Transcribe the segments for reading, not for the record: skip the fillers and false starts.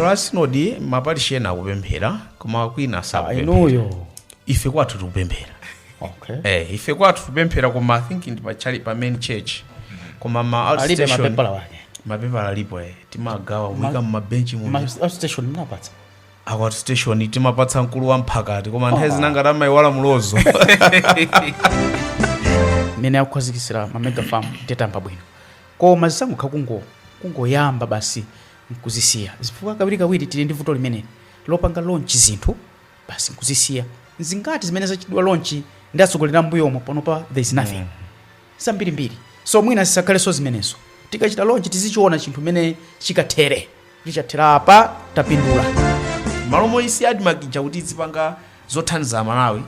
la sinodi maparishi ena akupemphera koma kwina sakupemphera. Inuyo Ife kwathu tikupemphera. Okay. Ife kwathu tikupemphera koma I think ndi pachali pa main church. Koma ma outstation mapepala wake. Mapepala alipo timagawa kuika mu mabenchi mu. Outstation mnapatsa. Outstation timapatsa mkulu wa mphakati koma nthawi zinangati amayiwala mulozo. Mene akukhazikisira ma mega farm tetamba bwino. Koma zisangokha kungoyamba basi nkuzisiya. Zifukwa kawiri tili ndi vuto limene lopanga launch zinthu basi nkuzisiya. Zingati zimene zachidwa launch ndi atsogolera mbuyomo panopa there is nothing. Sambiri. So mwina sisakhale so zimenezo. Tikachita launch tizichiona chinthu mene chikathere. Chichathera apa tapindula. Malomo isi ADMARC chakuti zipanga zothandiza Malawi.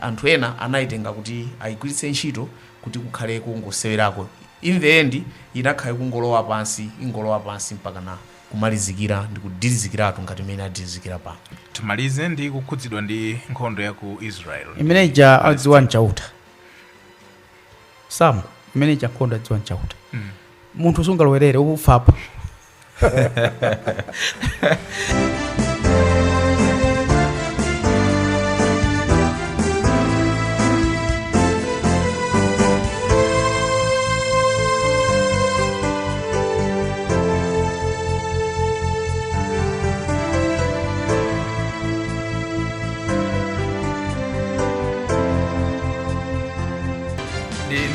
Anthu ena anayitenga kuti ayigwiritse ntchito kuti kukhale kungosewerako. In the end inakhale kungolowa pansi mpaka na kumalizikira ndi kudilizikiratu ngati mene adilizikira pa. Tumalize ndi kukhudzidwa ndi nkhondo ya ku Israel. Imeneja adziwa nchauta. Sam, imeneja nkhondo adziwa nchauta. Munthu sungalowerere ukufapo.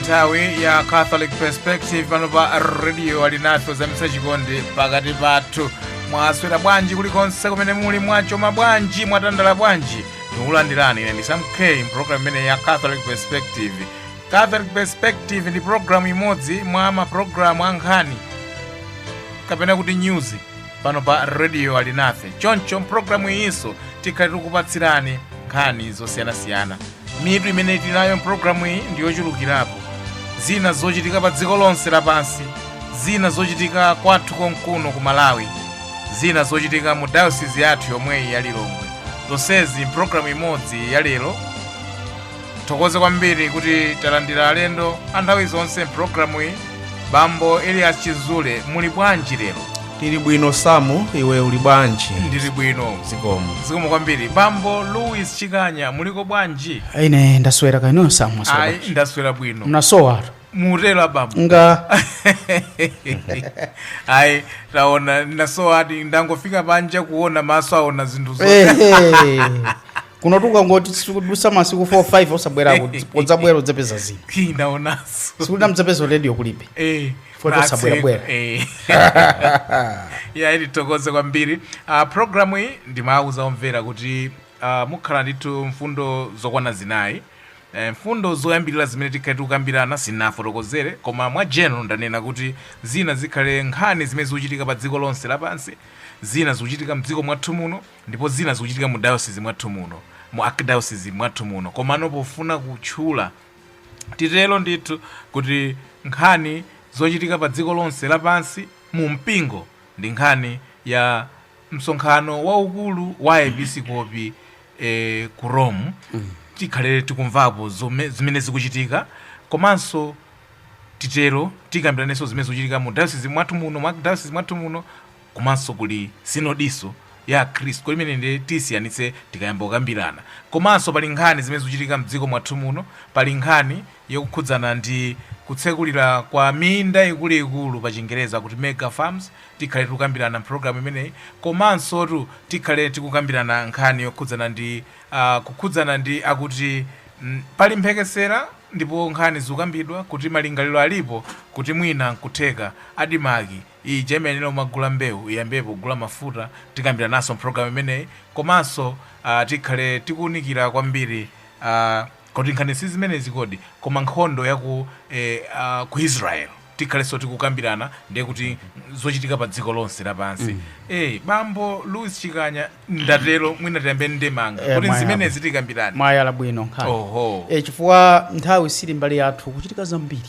Nthawi ya Catholic Perspective pano pa radio Alinafe zamisa chikondi pakati pathu. Mwaswera bwanji kulikonse kumene muli, mwachoma bwanji, mwatandala bwanji, tikulandirani. Ine ndi Sam K program imene ya Catholic Perspective. Catholic Perspective ndi program imodzi mwa maprogramu a Nkhani kapena kuti news pano pa radio Alinafe. Choncho programu iyiso tikhali tikupatsirani nkhani zosiyanasiyana. Mitu imene tinayo programu iyi ndiyochulukirapo. Zina zochitika pa dziko lonse lapansi, zina zochitika kwathu konkuno ku Malawi, zina zochitika mu diocese yathu yomweyi ya Lilongwe. Zonsezi programu imodzi ya lero. Thokoze kwambiri kuti talandira alendo anthawi zonse programu iyi. Bambo Elias Chizule, muli bwanji lero? Tili bwino Samu, iwe uli bwanji? Ndili bwino. Zikomo kwambiri. Bambo Louis Chikanya, muliko bwanji? Ine ndaswera kaino Samu aswera. Ai, ndaswera bwino. Mnasowa. Mutela bambo. Nga. Ai, taona nasowa adi ndangofika panja kuona maso aona zinthu zote. Kunotuka ngoti sikudusa masiku 4-5 osabwera kudzabwera udzapeza zina. Ndaonaso. Sikuda mdzapezo radio kulibe. Foto sabwera. Ya ili tokoze kwambiri. Programu hii ndimauza omvera kuti mukhala ndithu mfundo zokwana zinayi. Mfundo zoyambirira zimene tikhale tikukambirana sinafotokozere, koma mwa general ndanena kuti zina zikhale nkhani zimene zikuchitika pa dziko lonse lapansi, zina zikuchitika mdziko mwathu muno, ndipo zina zikuchitika mu diocese mwathu muno, mu archdiocese mwathu muno. Komano pofuna kutchula titelo ndithu kuti nkhani zochitika pa dziko lonse lapansi mu mpingo ndi nkhani ya msonkhano waukulu wa episkopi ku Rome. Tikhale tikumvapo zimene zikuchitika, komanso titero tikambiraneso zimene zikuchitika mu diocese mwathu muno, komanso kuli sinodiso ya Kristo kulimene ndi tisiyanitse tikayamba kukambirana. Komanso pali nkhani zimene zikuchitika mdziko mwathu muno, pali nkhani yokukhudzana ndi kutsekulira kwa minda ikuluikulu pa Chingereza kuti mega farms. Tikhale tikukambirana program imeneyi, komanso tikhale tikukambirana nkhani yokhudzana ndi kukhudzana ndi akuti pali mphekesera, ndipo nkhani zikukambidwa kuti malingaliro alipo kuti mwina nkutheka ADMARC iyi jemenero magula mbewu iyambepo kugula mafuta. Tikambira naso program imeneyi, komanso tikhale tikuunikira kwambiri kuti nkhani sizimenezi kodi koma nkhondo ya ku Israel. Tikhaleso tikukambirana ndiye kuti zochitika pa dziko lonse lapansi. Bambo Louis Chikanya, ndatero mwina tiyambe ndemanga kuti zimenezi tikambirana. Mwayala bwino nkhani. Chifukwa nthawi sili mbali yathu kuchitika zambiri.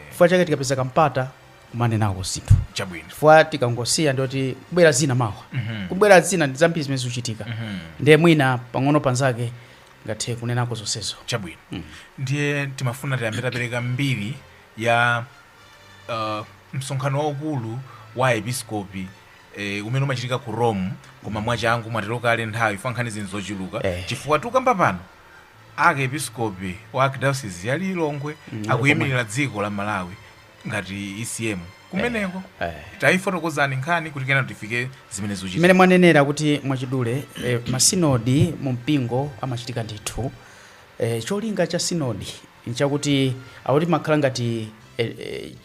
Chifukwa chake tikapeza kampata kumane nako zinthu chabwino. Chifukwa tikangosiya ndoti kubwera zina mawa. Kubwera zina ndi zambiri zimene zikuchitika. Ndiye mwina pang'ono panzake ngathe kunenako zonsezo. Chabwino. Ndiye timafuna tiyambe tapereka mbiri ya msonkhano waukulu wa episkopi umene umachitika ku Rome koma mwachangu mwatero kale nthawi fa nkhani zinthu zochuluka chifukwa tukamba pano episcopi wa archdiocese ya Lilongwe akuyimirira dziko la Malawi ngati ECM kumeneko taifotokozani nkhani kuti kena tifike zimene zochitika mmene mwanenera kuti mwachidule masinodi mu mpingo amachitika ndithu. Cholinga cha sinodi nchakuti akuti makhala ngati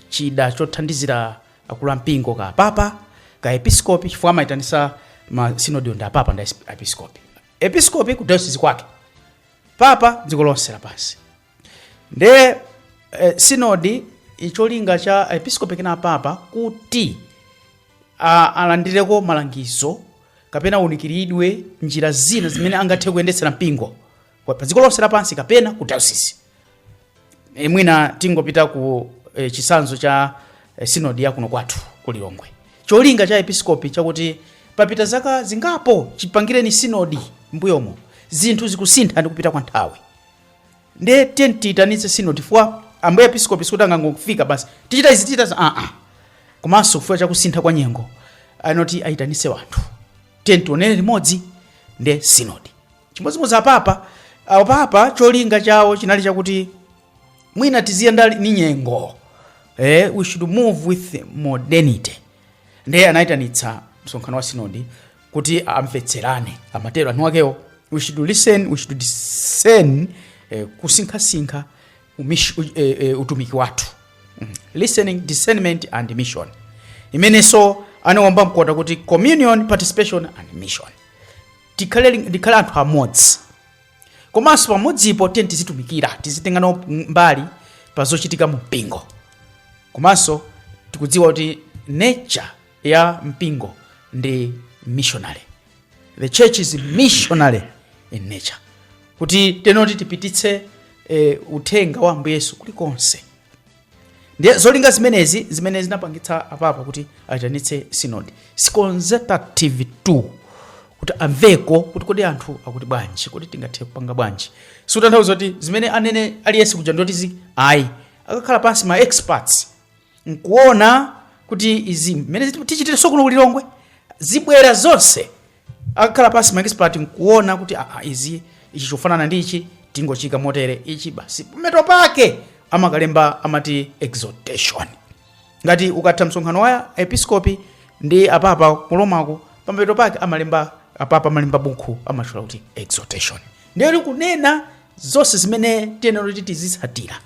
chida chothandizira akulu ampingo ka papa ka episcopi chifukwa amaitanisa masinodi ndi apapa ndi episcopi. Episcopi ku diocese kwake, papa dziko lonse lapansi. Nde sinodi icholinga cha episcopi kena papa kuti alandireko malangizo kapena unikiridwe njira zina zimene angathe kuyendetsera mpingo pa dziko lonse lapansi kapena ku diocese. Mwina tingopita ku chisanzo cha sinodi ya kuno kwathu ku Lilongwe. Cholinga cha episcopi chakuti papita zaka zingapo chipangireni sinodi mbuyomo zinthu zikusintha ndi kupita kwa nthawi. Nde tiyitanitse sinodi fwa ambuye episcopi sikuti angangofika basi tichita izi tichita komanso kufuna chakusintha kwa nyengo anoti ayitanise wanthu tionene limodzi nde sinodi. Chimodzimodzi apapa cholinga chawo chinali chakuti mwina tiziyenda ni nyengo, we should move with modernity. Nde anayitanitsa msonkhano wa sinodi kuti amvetserane amatero anu akewo, we should listen, we should discern, kusinkha utumiki wathu, listening, discernment and mission. Imeneso anaomba mkota kuti communion, participation and mission. Tikhale anthu amodzi. Komanso pamodzipo tizitumikira tizitengana mbali pa zochitika mu mpingo. Komanso tikudziwa kuti nature ya mpingo ndi missionary. The church is missionary in nature. Kuti tenoti tipititse uthenga wa Ambuye Yesu kulikonse. Ndiye zolinga zimene zinapangitsa apapa kuti ayitanitse sinodi. Consultative too. Kuti amveko kuti kodi anthu akuti bwanji, kuti tingathe kupanga bwanji. Sutanthauza kuti zimene anene aliyense kuja ndoti ayi akakhala pansi ma experts nkuona kuti izi mmene tichitire sokuno Lilongwe zibwera zonse akakhala pansi ma expert nkuona kuti izi ichi chofanana ndi ichi tingochika motere ichi basi pameto pake amakalemba amati exhortation. Ngati ukatha msonkhano wa episcopi ndi apapa kulomako pameto pake apapa amalemba buku amatchula kuti exhortation. Ndiyo kunena zonse zimene tiyenera kuti tizitsatira.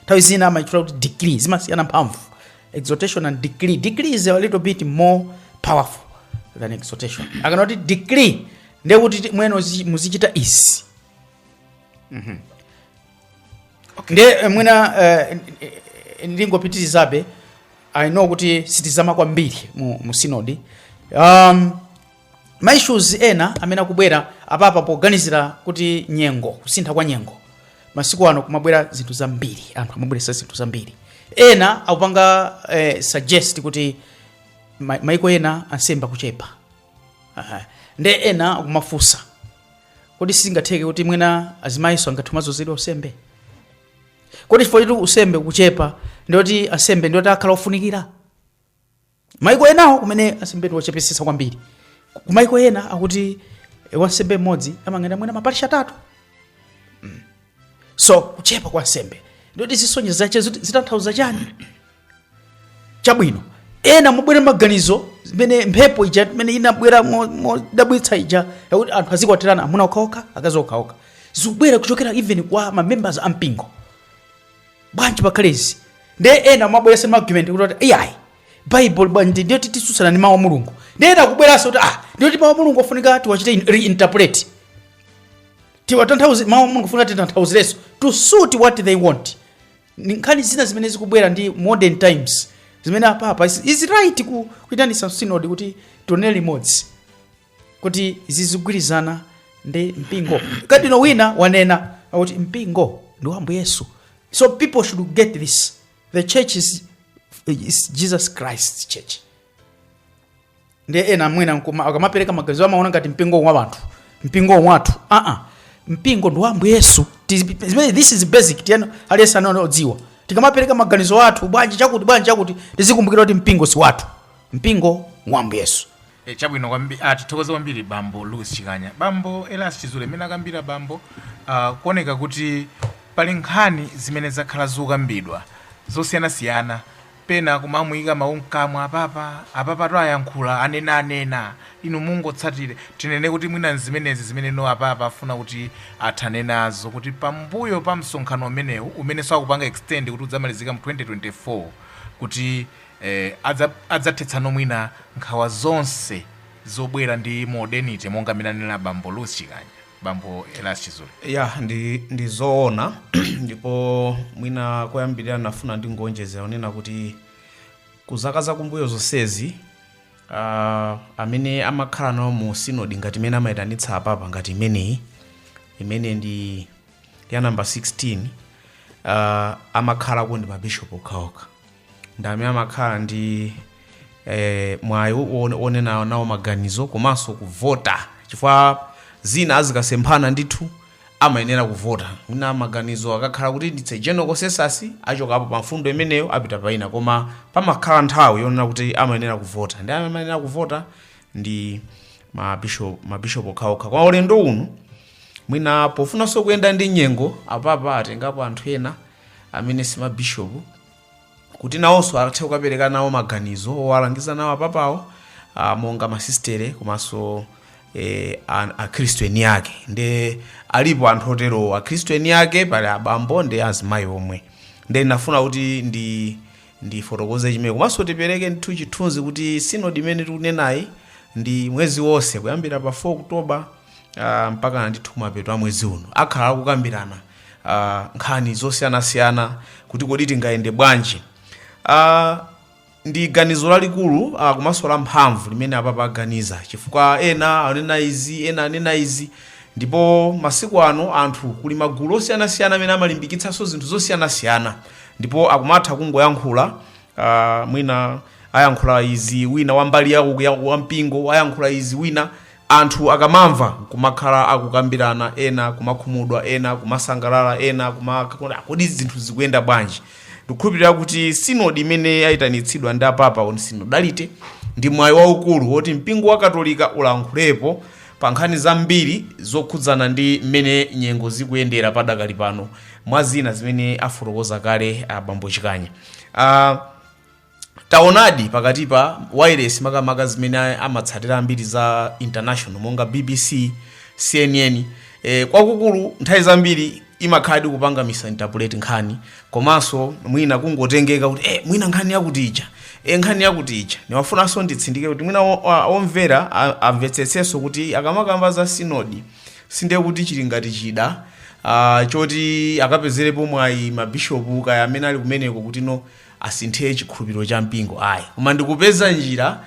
Nthawi zina amatchula kuti decree zimasiyana mphamvu. Exhortation and decree. Decree is a little bit more powerful than exhortation. Akanoti decree ndiye kuti mwene muzichita isi. Ndiye mwina ndingopitirizabe I know kuti sitizama kwambiri mu sinodi. My issues ena amene akubwera apapa poganizira kuti nyengo kusintha kwa nyengo masiku ano kumabwera zinthu zambiri, anthu amabweresa zinthu zambiri. Ena akupanga suggest kuti maiko ena ansembe kuchepa. Nde ena akumafusa kodi singatheke kuti mwina azimayiso angathumazo zili usembe. Kodi chifukwa choti usembe kuchepa ndoti asembe ndoti akhala ofunikira. Maiko enawo kumene asembe ndiwochepesesa kwambiri. Kumaiko ena akuti wansembe mmodzi amangenda mwina mapalisha 3. So kuchepa kwa nsembe ndoti zisonye zache zitanthauza chani? Chabwino ena mubwera maganizo zimene mphepo ija imene inabwera modabwitsa ija yakuti anthu azikwatirana amuna okhaokha akazi okhaokha zikubwera kuchokera even kwa ma members ampingo. Bwanji pakhalezi nde ena mabweresa argument kuti iyayi Bible bwanji ndiyo titsusana ni mawu a Mulungu. Ndena kubweranso kuti ndiyo ti mawu a Mulungu ofunika tiwachite reinterpret. Tiwatanthauze mawu a Mulungu ofunika titanthauzireso to suit what they want. Nkhani zina zimene zikubwera ndi modern times zimene apapa is right kuitanisa synod kuti tionere limodzi kuti zizigwirizana ndi mpingo. Kadino wina wanena kuti mpingo ndi wa Ambuye Yesu. So people should get this. The church is Jesus Christ's church. Ndiye ena mwina akamapereka magazo amaona ngati mpingo wa wanthu, mpingo wathu. Mpingo ndi wa Ambuye Yesu. This is basic. Tiyano aliyesa odziwa. Tikamapereka maganizo wathu bwanji chakuti tizikumbukira kuti mpingo si wathu. Mpingo wa Ambuye Yesu. Chabwino kwambiri tithokoze kwambiri bambo Louis Chikanya. Bambo Elias Chizule mene akambira bambo kuoneka kuti pali nkhani zimene zakhala zokambidwa zosiyanasiyana, pena kumamuyika mawu mkamwa apapa to ayankhula anena inu mungotsatire tinene kuti mwina zimenezi zimene no apapa afuna kuti athane nazo kuti pambuyo pa msonkhano umenewu umene sakupanga extend kuti udzamalizika mu 2024 kuti adzathetsa mwina nkhawa zonse zobwera ndi modernity monga minanena bambo Louis Chikanya. Bambo Elias Chizule. Ya ndi zoona ndipo mwina koyambirira nafuna ndingonjezera onena kuti kuzaka zakumbuyo zonsezi amene amakhala nawo mu synod ngati imene amayitanitsa apapa ngati imene ndi ya number 16 amakhala ndi mabishop okhaokha, ndi amene amakhala ndi mwayi onena nawo maganizo komanso kuvota, chifukwa zina azikasemphana ndithu amayenera kuvota. Mwina maganizo akakhala kuti nditse general consensus achokapo pa mfundo imeneyo apita paina, koma pamakhala nthawi yonena kuti amayenera kuvota, ndi amayenera kuvota ndi mabishop okhaokha. Kwa ulendo uno mwina pofunanso kuyenda ndi nyengo apapa atengapo anthu ena amene si mabishop kuti nawonso athe kukapereka nawo maganizo owalangiza nawo apapawo monga masistere komanso akhristu eni ake. Ndi alipo anthu otero akhristu eni ake, pali abambo ndi azimayi omwe. Ndi nafuna kuti ndifotokoze chimene komanso tipereke ndithu chithunzi kuti synod imene tikunenayi ndi mwezi wonse kuyambira pa 4 Oktoba mpaka ndithu mapeto a mwezi uno akhala akukambirana nkhani zosiyanasiyana kuti kodi tingayende bwanji. Ndi ganizo lalikulu komanso la mphamvu limene apapa aganiza, chifukwa ena anena izi ena anena izi, ndipo masiku ano anthu kuli magulu osiyanasiyana amene amalimbikitsanso zinthu zosiyanasiyana, ndipo akumatha kungoyankhula mwina ayankhula izi wina wambali wa mpingo ayankhula izi wina, anthu akamamva kumakhala akukambirana, ena kumakhumudwa, ena kumasangalala, ena kodi zinthu zikuyenda bwanji. Ndikukhulupirira kuti synod imene ayitanitsidwa ndi apapa on synodality ndi mwayi waukulu woti mpingo wa Katolika ulankhulepo pa nkhani zambiri zokhudzana ndi mmene nyengo zikuyendera padakali pano, mwa zina zimene afotokoza kale bambo Chikanya. Taonadi pakati pa wireless makamaka zimene amatsatira ambiri za international monga BBC, CNN, kwakukulu nthawi zambiri imakhadi kupanga misinterpret nkhani, komanso mwina kungotengeka kuti mwina nkhani yakutija nkhani yakutija. Niwafunanso nditsindike kuti mwina omvera amvetsetsenso kuti akamakamba za synod sinde kuti chili ngati chida choti akapezerepo mwayi mabishopu kaya amene ali kumeneko kuti no asinthe chikhulupiriro cha mpingo ayi, koma ndikupeza njira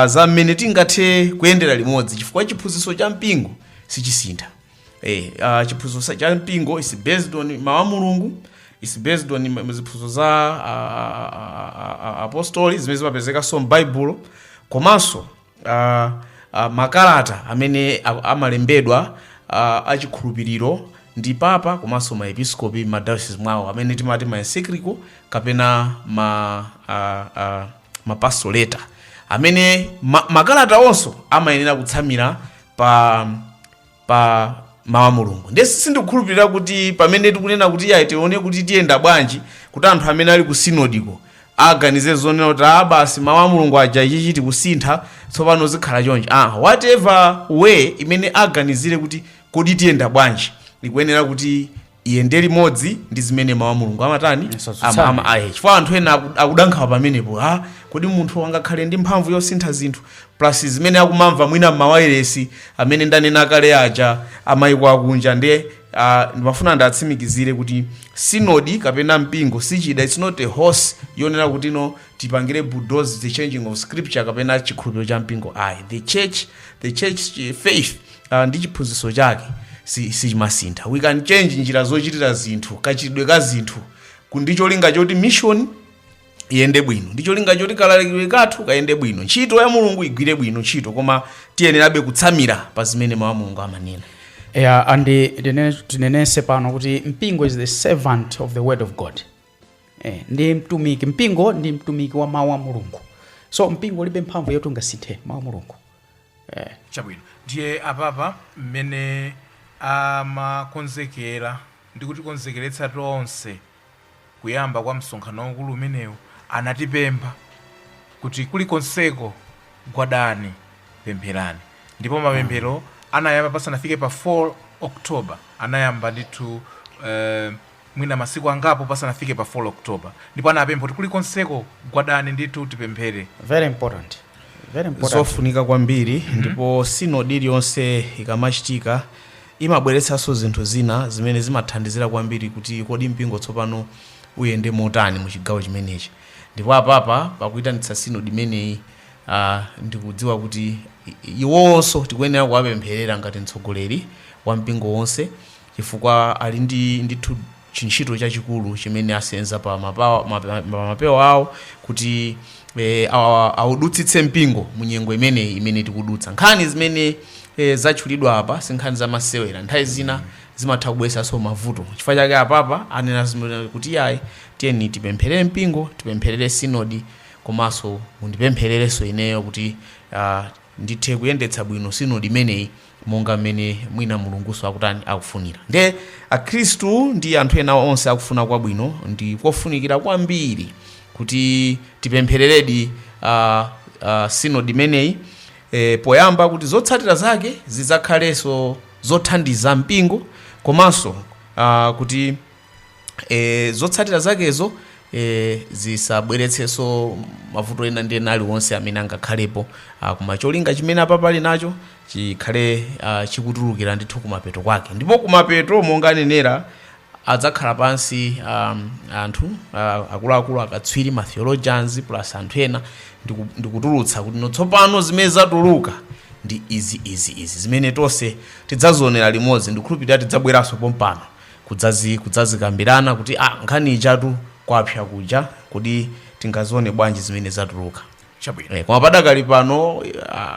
za mmene tingathe kuyendera limodzi, chifukwa chiphunzitso cha mpingo sichisintha. Chiphunzitso cha mpingo is based on mawu a Mulungu, is based on ziphunzitso za apostoli zimene zimapezeka so m'Bible, komanso makalata amene amalembedwa achikhulupiriro ndi papa komanso maepiskopi madiocese mwawo amene timati encyclical kapena pastoreta, amene makalata onso amayenera kutsamira pa mawu a Mulungu. Ndesi sindikukhulupirira kuti pamene tikunena kuti tione kuti tiyenda bwanji kuti anthu amene ali ku synodiko aganize zonena kuti basi mawu a Mulungu aja ichi kusintha tsopano zikhala chonje. Whatever way imene aganizire kuti kodi tiyenda bwanji ikuyenera kuti iyende limodzi ndi zimene mawu a Mulungu amatani chifukwa anthu ena akudankhawa pamenepo kodi munthu angakhale ndi mphamvu yosintha zinthu plus zimene akumamva mwina m'mawayilesi amene ndanena kale aja amayiko akunja. Ndi ndimafuna ndatsimikizire kuti synod kapena mpingo sichida, it's not a horse yonena kuti no tipangire bulldoze the changing of scripture kapena chikhulupiriro cha mpingo the church faith ndi chiphunzitso chake sichimasintha. We can change njira zochitira zinthu, kachitidwe ka zinthu kundicho linga choti mission iyende bwino, ndicho linga choti kalalikidwe kathu kayende bwino, ntchito ya Mulungu igwire bwino ntchito, koma tiyenerabe kutsamira pa zimene mawu a Mulungu amanena. Andi tinenese pano kuti mpingo is the servant of the word of God. Ndi mtumiki, mpingo ndi mtumiki wa mawu a Mulungu. so mpingo ulibe mphamvu yoti ungasinthe mawu a Mulungu. Chabwino ndiye apapa mmene amakonzekera ndikuti konzekeretsa tonse kuyamba kwa msonkhano waukulu umenewu anatipempha kuti kulikonseko gwadani pempherani, ndipo mapemphero anayamba pasanafike pa 4 October, anayamba ndithu mwina masiku angapo pasanafike pa 4 October, ndipo anapempha kuti kulikonseko gwadani ndithu tipemphere. Very important. Zofunika kwambiri. Ndipo synod iliyonse ikamachitika imabweretsanso zinthu zina zimene zimathandizira kwambiri kuti kodi mpingo tsopano uyende motani mu chigawo chimenechi. Ndipo apapa pakuitanitsa synod imeneyi ndikudziwa kuti iwonso tikuyenera kuwapempherera ngati mtsogoleri wa mpingo wonse, chifukwa ali ndithu ntchito chachikulu chimene asenza pa mapewa awo kuti audutsitse mpingo mu nyengo imene tikudutsa. Nkhani zimene zatchulidwa apa si nkhani zamasewera, nthawi zina zimatha kubweretsanso mavuto. Chifukwa chake apapa anena kuti yayi tiyeni tipempherere mpingo, tipempherere synod, komanso mundipemphererenso ineyo kuti ndithe kuyendetsa bwino synod imeneyi monga mmene mwina Mulunguso akufunira. Nde akhristu ndi anthu ena onse akufuna kwabwino ndi kofunikira kwambiri kuti tipemphereredi synod imeneyi, poyamba kuti zotsatira zake zidzakhalenso zothandiza mpingo, komanso kuti zotsatira zakezo zisabweretsenso mavuto ena ndi ena aliwonse amene angakhalepo koma cholinga chimene apapa ali nacho chikhale chikutulukira ndithu kumapeto kwake. Ndipo kumapeto monga anenera adzakhala pansi anthu akuluakulu akatswiri ma theologians plus anthu ena ndikutulutsa kuti tsopano zimene zatuluka ndi izi zimene tonse tidzazionera limodzi, ndikhulupirira tidzabweranso pompano kudzazikambirana kuti nkhani ichatu kwapsa kuja kuti tingazione bwanji zimene zatuluka. Chabwino. Koma padakali pano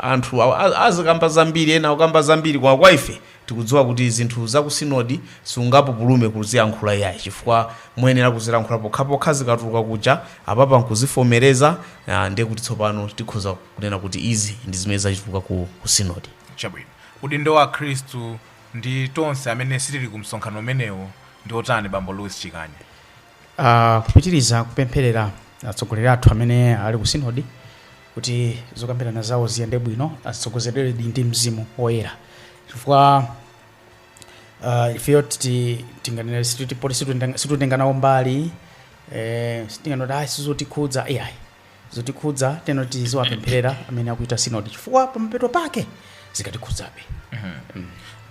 anthu azikamba zambiri, ena akamba zambiri, koma kwa ife tikudziwa kuti zinthu za ku synod sungapupulume kuziyankhula yayi, chifukwa muyenera kuziyankhula pokhapokha zikatuluka kuja apapa nkuzifomereza, ndiye kuti tsopano tikhoza kunena kuti izi ndi zimene zachituluka ku synod. Chabwino. Udindo wa Khristu ndi tonse amene sitili ku msonkhano umenewo ndi otani bambo Louis Chikanya? Kupitiriza kupempherera atsogoleri athu amene ali ku synod kuti zokambirana zawo ziyende bwino, atsogozedwe ndi Mzimu Woyera, chifukwa ifeyo tinganena situtenganawo mbali, sitinganoti sizotikhudza iyayi, zotikhudza teno tiziwapempherera amene akuita synod, chifukwa pamapeto pake zikatikhudzabe.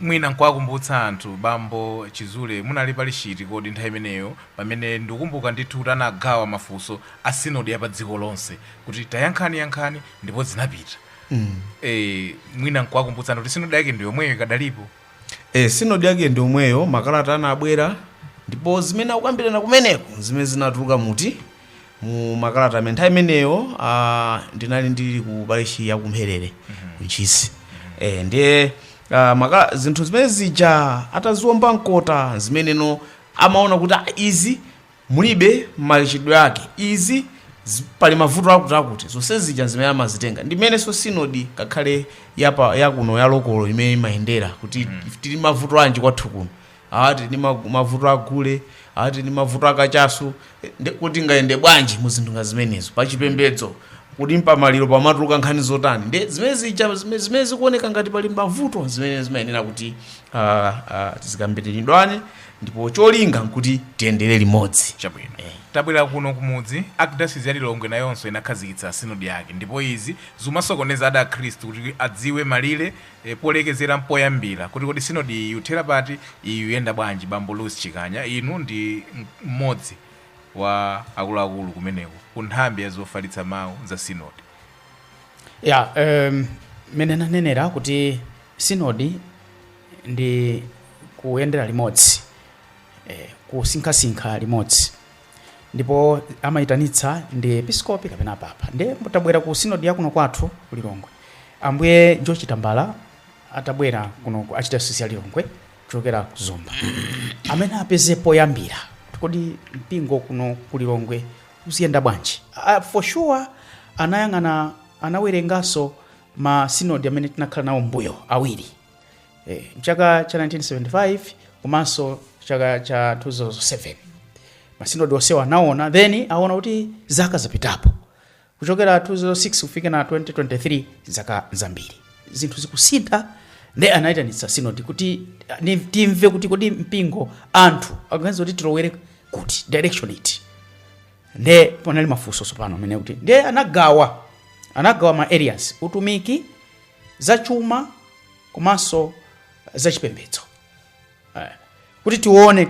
Mwina nkwakumbutsa anthu bambo Chizule munali pali chiti kodi nthawi imeneyo pamene ndikukumbuka ndithu kuti anagawa mafunso a synod ya pa dziko lonse kuti tayankhani ndipo zinapita. Mwina nkwakumbutsa kuti synod yake ndi yomweyo ikadalipo. Synod yake ndi yomweyo, makalata anabwera ndipo zimene akukambirana kumeneko zimene zinatuluka mu makalata amene nthawi imeneyo ndinali ndili ku parishi ya kumherere mchisi. Ndiye zinthu zimene zija ataziwomba mkota zimeneno amaona kuti izi mulibe machitidwe yake, izi pali mavuto akuti zonse zija zimene amazitenga. Ndimenenso synod kakhale yakuno ya lokolo imene imayendera kuti tili mavuto anji kwathu kuno, tili mavuto agule, tili mavuto akachasu, kuti ngayende bwanji mu zinthu nga zimenezo pachipembedzo, kuti mpamaliro pamatuluka nkhani zotani. Nde zimene zikuoneka ngati pali mavuto zimene zimayenera kuti tizikambiridwane, ndipo cholinga nkuti tiyendere limodzi. Chabwino. Tabwera kuno kumudzi Archdiocese ya Lilongwe nayonso inakhazikitsa synod yake, ndipo izi zimasokoneza ada Khristu kuti adziwe malire polekezera mpoyambira kuti kodi synod iyi yuthera pati, iyi yenda bwanji. Bambo Louis Chikanya, inu ndi mmodzi wa akuluakulu kumeneko ku nthambi ya zofalitsa mawu za synod. Mene nanenera kuti synod ndi kuyendera limodzi, kusinkhasinkha limodzi, ndipo amayitanitsa ndi episkopi kapena papa. Nde mutabwera ku synod yakuno kwathu ku Lilongwe, ambuye George Tambala atabwera kuno ku Archdiocese ya Lilongwe kuchokera ku Zomba, amene apezepo yambira kodi mpingo kuno ku Lilongwe uziyenda bwanji. For sure anawerenganso ma synod amene tinakhala nawo mbuyo awiri mchaka cha 1975 komanso chaka cha 2007 ma synod onsewa anaona then aona kuti zaka zapitapo kuchokera 2006 kufika na 2023 zaka zambiri zinthu zikusintha ndi anayitanitsa synod kuti timve kuti kodi mpingo anthu akuganiza kuti tilowere kuti direction iti ndi ponali mafunso sopano amene kuti ndi anagawa ma areas utumiki zachuma komanso zachipembedzo kuti tione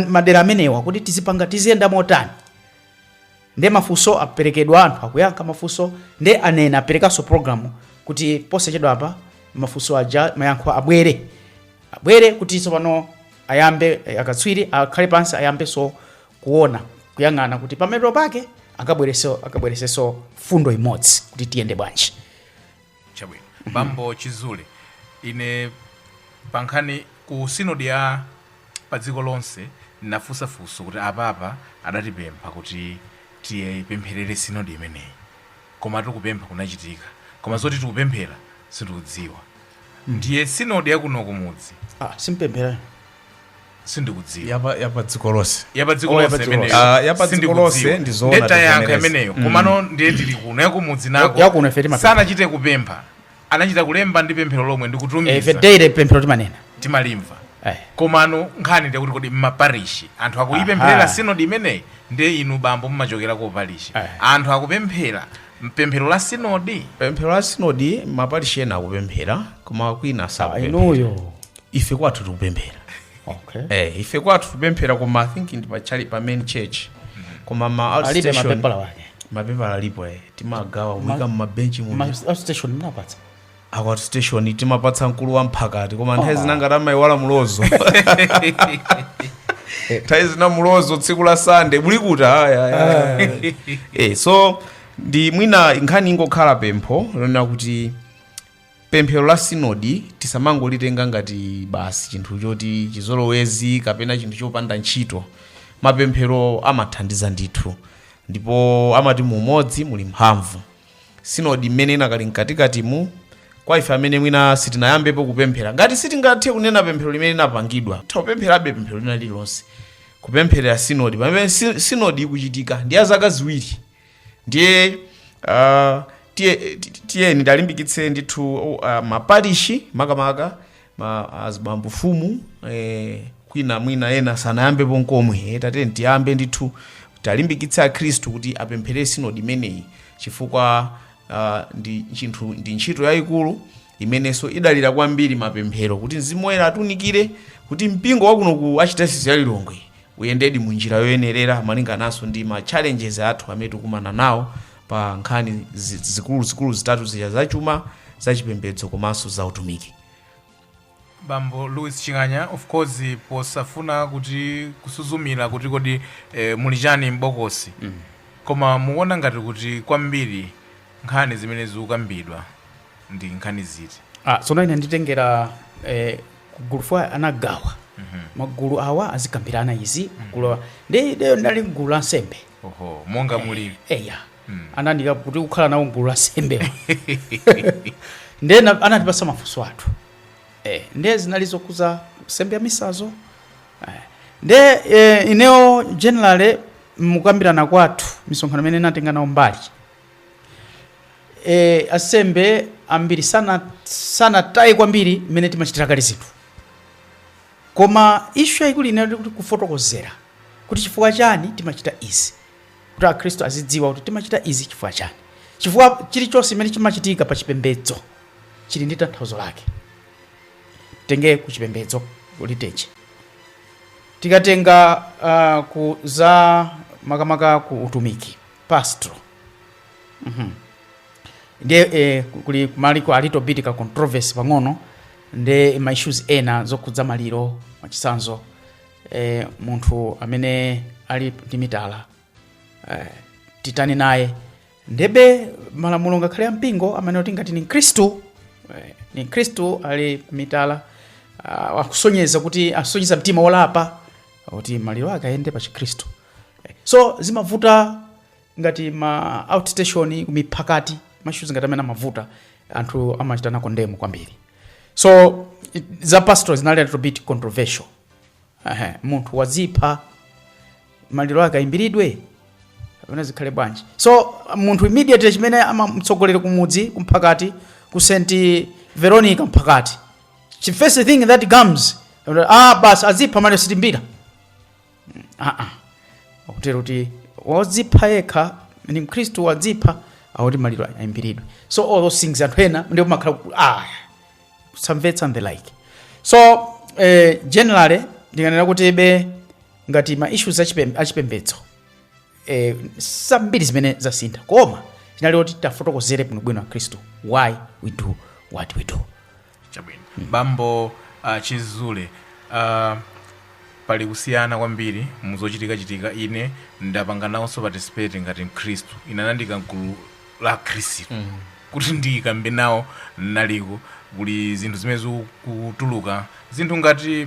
madera amenewa kuti tiziyenda motani ndi mafunso aperekedwa anthu akuyankha mafunso ndi anena aperekanso programu kuti posachedwa apa mafunso aja mayankho abwere kuti tsopano ayambe akatswiri akhale pansi ayambeso kuona kuyang'ana kuti pamero pake akabwereseso fundo imodzi kuti tiyende bwanji. Chabwino. Bambo Chizule, ine pankhani ku synod ya pa dziko lonse nafusafuso kuti apapa adatipempha kuti tipempherere synod imeneyi. Koma tikupempha kunachitika. Koma zoti tikupemphera sindikudziwa. Ndiye synod yakuno kumudzi. Simpemphera. Sindikudziwa. Yapa dziko lonse. Yapa dziko lonse imeneyo. Yapa dziko lonse ndizoona. Ndeta yankha imeneyo. Komano ndiye tili kuno yakumudzi nako. Yakuno feti sana chite kupempha. Anachita kulemba ndi pemphero lomwe ndikutumiza. Federe pemphero timanena. Timalimva. Komano nkhani ndi kuti kodi mmaparishi anthu akuyipempherera synod imeneyi ndiye inu bambo mmachokera ku parishi. Anthu akupemphera mpemphero la synod. Pemphero la synod maparishi ena akupemphera koma kwina sakupemphera. Inuyo. Ife kwathu tikupemphera. Okay. Ife kwathu tikupemphera koma I think ndi pa main church. Koma ma outstation mapepala alipo timagawa umika mmabenchi mu. Outstation mnapatsa. Outstation timapatsa mkulu wa mphakati koma nthawi zinanga tamayiwala mulozo. Nthawi zina mulozo tsiku la Sunday bulikuta so ndi mwina nkhani ingokhala pempho lona kuti pemphero la synod tisamangolitenga ngati basi chinthu choti chizolowezi kapena chinthu chopanda ntchito. Mapemphero amathandiza ndithu ndipo amati mumodzi muli mphamvu. Synod imene inakali mkatikati mu kwa ife amene mwina sitinayambepo kupemphera ngati sitingathe kunena pemphero limene linapangidwa tapempherabe pemphero lina lilonse kupempherera synod pamene synod ikuchitika ndi azaka ziwiri ndiye tiye ndalimbikitse ndithu maparishi makamaka azibambo fumu kwina mwina ena sanayambepo nkomwe tateni tiyambe ndithu talimbikitse akhristu kuti apempherere synod imeneyi chifukwa ndi ntchito yayikulu imenenso idalira kwambiri mapemphero kuti Mzimu Woyera atunikire kuti mpingo wakuno ku Archdiocese ya Lilongwe uyendedi mu njira yoyenerera malingananso ndi ma challenges athu amene tikumana nawo pa nkhani zikulu zitatu zija zachuma zachipembedzo komanso za utumiki. Bambo Louis Chikanya, of course posafuna kuti kusuzumira kuti kodi muli chani mbokosi koma muona ngati kuti kwambiri nkhani zimene zikukambidwa ndi nkhani ziti. Tsono ine nditengera kugulu fwa anagawa magulu awa azikambirana izi gulu ndi ndali gulu la nsembe. Monga muli anandika kuti kukhala nawo gulu la nsembe ndena anatipasa mafunso athu ndi zinalizo kuza nsembe ya misazo ineyo generally mukambirana kwathu misonkhano imene natenga nawo mbali asembe ambiri sana tayi kwambiri imene timachitira kale zinthu koma issue yayikulu ine kuti kufotokozera kuti chifukwa chani timachita izi kuti akhristu azidziwa kuti timachita izi chifukwa chani chifukwa chilichonse imene chimachitika pa chipembedzo chili ndi tanthauzo lake. Tenge ku chipembedzo kuliteche tikatenga ku za makamaka ku utumiki pastoral ndiye kuli maliko a little bit ka controversy pang'ono ndi ma issues ena zokhudza maliro machisanzo munthu amene ali ndi mitala titani naye ndebe malamulo ngakhale mpingo amene tingati ni Khristu ali mitala akusonyeza kuti asonyeza mtima wolapa kuti maliro ake ayende pa Chikhristu so zimavuta ngati ma outstation kumiphakati mashuzi ngati amene amavuta anthu amachita nako ndemo kwambiri. So za pastoral zinali a little bit controversial. Munthu wazipha maliro ake ayimbiridwe kapena zikhale bwanji. So munthu immediately chimene amamtsogolera kumudzi kumphakati ku St Veronica mphakati, the first thing that comes bas azipha maliro sitimbira. Akutero kuti wazipha yekha ni Mkristu wazipha awoti maliro ayimbiridwe. So all those things anthu ena ndio makhala samvetsa and the like. So generally ndinganena kuti ebe ngati ma issues achipembedzo sambiri zimene zasintha, koma chinali kuti tafotokozere bwinobwino a Khristu why we do what we do. Chabwino. Bambo Chizule, pali kusiyana kwambiri muzochitika ine ndapanga nawonso participate ngati Mkristu inanandika mgulu la Khristu kuti ndikambe nawo naliko kuli zinthu zimene zikutuluka zinthu ngati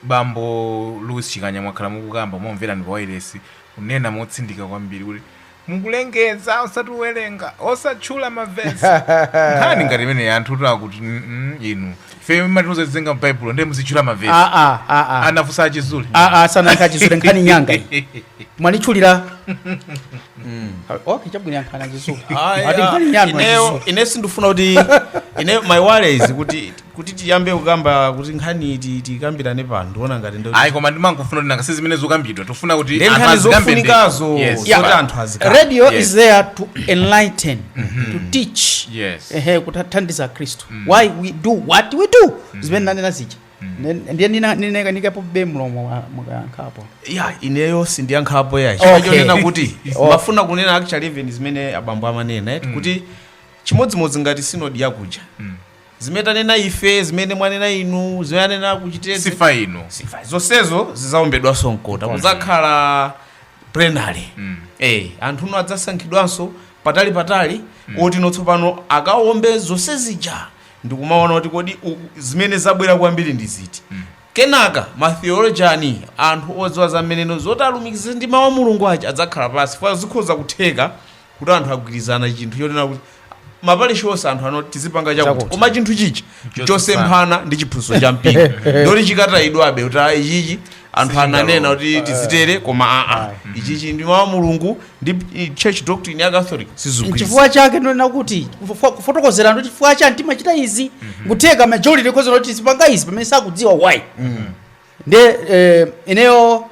Bambo Louis Chikanya mwakhala mukukamba momvera ndi wireless kunena motsindika kwambiri kuti mukulengeza osatuwerenga osatchula mavesi nkhani ngati imene anthu kuti inu fe matiuze zenga m'Bible ndiye muzitchula mavesi anafusa Chizule sana Chizule nkhani nyanga mwalitchulira okay chabwino nkhani Chizule ati nkhani nyanga ine sindufuna kuti ine my worries kuti tiyambe kugamba kuti nkhani tikambirane pano ndiona ngati ndo ayi koma ndimangofuna kuti nangasi zimene zokambidwa tofuna kuti anthu azikambenikazo kuti anthu azikamba. Radio is there to enlighten, to teach, kuthandiza Kristu why we do what we do zimene nanena zija ndiye nikapo be mlomo mukayankhapo ineyo sindiyankhapo yayi chonena kuti bafuna kunena actually even zimene abambo amanena kuti chimodzimodzi ngati synod yakuja zimene tanena ife zimene mwanena inu zimene anena kuchitira sifa inu zonsezo zizaombedwa sonkota kuzakhala plenary anthu no adzasankhidwanso patali oti notsopano akaombe zonse zija ndikumaona kuti kodi zimene zabwera kwambiri ndi ziti kenaka matheolojani anthu odziwa zameneno zoti alumikize ndi mawu a Mulungu aja adzakhala pasi fa zikhoza kutheka kuti anthu agwirizana chinthu chonena kuti mapalisho onse anthu anoti tizipanga chakuti koma chinthu chichi chosemphana ndi chiphunzitso cha mpingo ndoti chikatayidwabe kuti ichichi anthu ananena kuti tizitere koma ichichi ndi mawu a Mulungu ndi church doctrine ya Catholic sizikwiza. Chifukwa chake ndonena kuti kufotokozera ndo chifukwa cha timachita izi kutheka majority kozo kuti tizipanga izi pamene sakudziwa why. Ineyo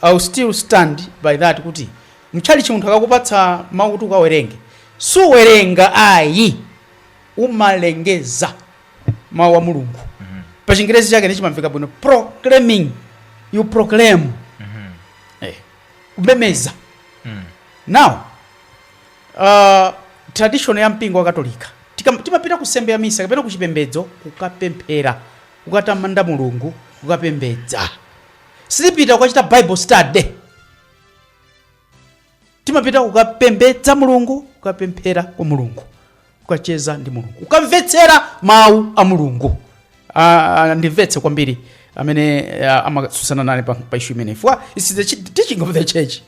I still stand by that kuti mchalichi munthu akakupatsa mawu kuti ukawerenge suwerenga ayi umalengeza mawu a Mulungu. Pa Chingerezi chake ndichimamveka bwino proclaiming, you proclaim, ubemeza. Now tradition ya mpingo wa Katolika timapita kusembe ya misa kapena kuchipembedzo kukapemphera kukatamanda Mulungu kukapembedza, sitipita kukachita Bible study. Timapita kukapembedza Mulungu kukapemphera kwa Mulungu kukacheza ndi Mulungu kukamvetsera mawu a Mulungu. Ndimvetse kwambiri amene amasusana nane pa issue imene for it's the teaching of the church.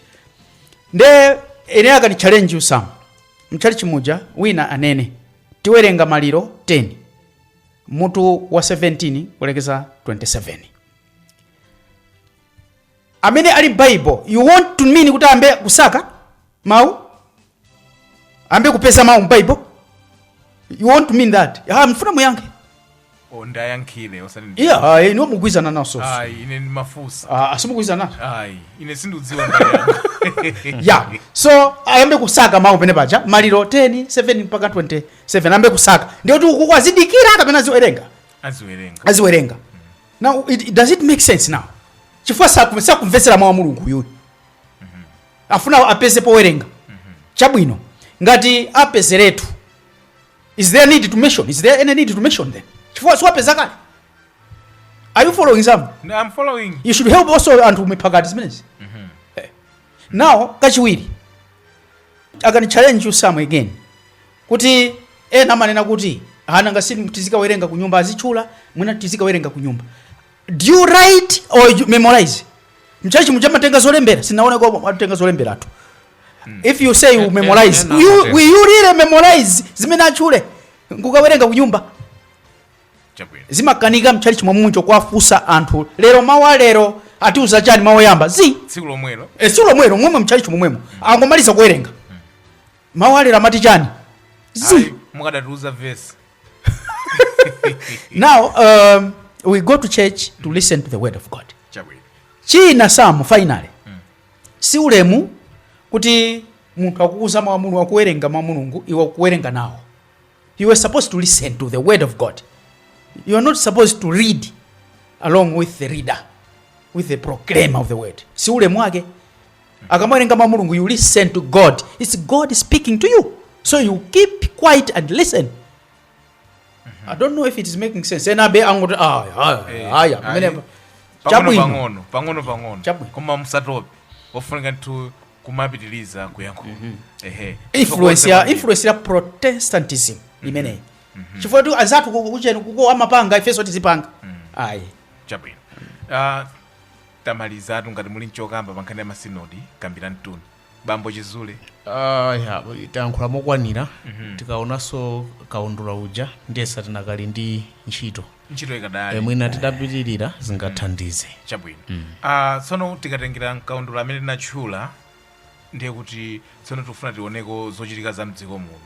Ene akani challenge usam mchali chimuja wina anene tiwerenga maliro 10 mutu wa 17 kulekeza 27 amene ali Bible. You want to mean kuti ambe kusaka mawu, ambe kupeza mawu Bible? You want to mean that? Mfuna muyankhe ndayankhile osati ino mugwizana naso ine ni mafusa asimugwizana ine sindudziwa ndayankhile so ayambe kusaka mawu pene paja maliro 10 7 mpaka 27 ambe kusaka ndio kuti ukwazidikira kapena aziwerenga. Now does it make sense now? Chifukwa sakumvetsera mawu a Mulungu uyu afuna apeze powerenga chabwino ngati apezeretu. Is there need to mention? Is there any need to mention them? Chifukwa swapeza kale. Are you following some? No, I'm following. You should help also anthu umipakati zimenezi. Now kachiwiri akani challenge you some again kuti ena manena kuti nangasi tizikawerenga kunyumba azitchula mwina tizikawerenga kunyumba. Do you write or you memorize? Mchachi mujama tenga zolembera sinaona kwa matenga zolembera tu if you say you memorize, will you really memorize zimene achule nkukawerenga kunyumba zimakanika mchalichi mwamunjo kwafusa anthu lero mawa lero atiuza chani mawoyamba tsiku lomwelo mwemwe mchalichi momwemo angomaliza kuwerenga mawa lero amati chani mukadatiuza verse. Now we go to church to listen to the word of God. China samu finally si ulemu kuti munthu akukuza mawu a Mulungu akuwerenga mawu a Mulungu iwe akuwerenga nawo. You were supposed to listen to the word of God. You are not supposed to read along with the reader, with the proclaimer of the word. Si ulemu wake akamawerenga mawu a Mulungu, you listen to God. It's God speaking to you, so you keep quiet and listen. I don't know if it is making sense. Enabe angoti pang'ono koma musatope ofunika nthu kumapitiliza kuyankhula influence ya Protestantism imeneyi chifukwa tu azatu kucheni kuko amapanga ifeso tizipanga ayi chabwino tamalizatu ngati muli nchokamba pankhani ya masinodi kambira mtuni bambo Chizule tayankhula mokwanira tikaonanso kaundula uja ndiyesa tinakali ndi ntchito ikadali mwina tidapitirira zingathandize chabwino tsono tikatengera kaundula amene tinatchula ndiye kuti tsono tifuna tioneko zochitika za mdziko muno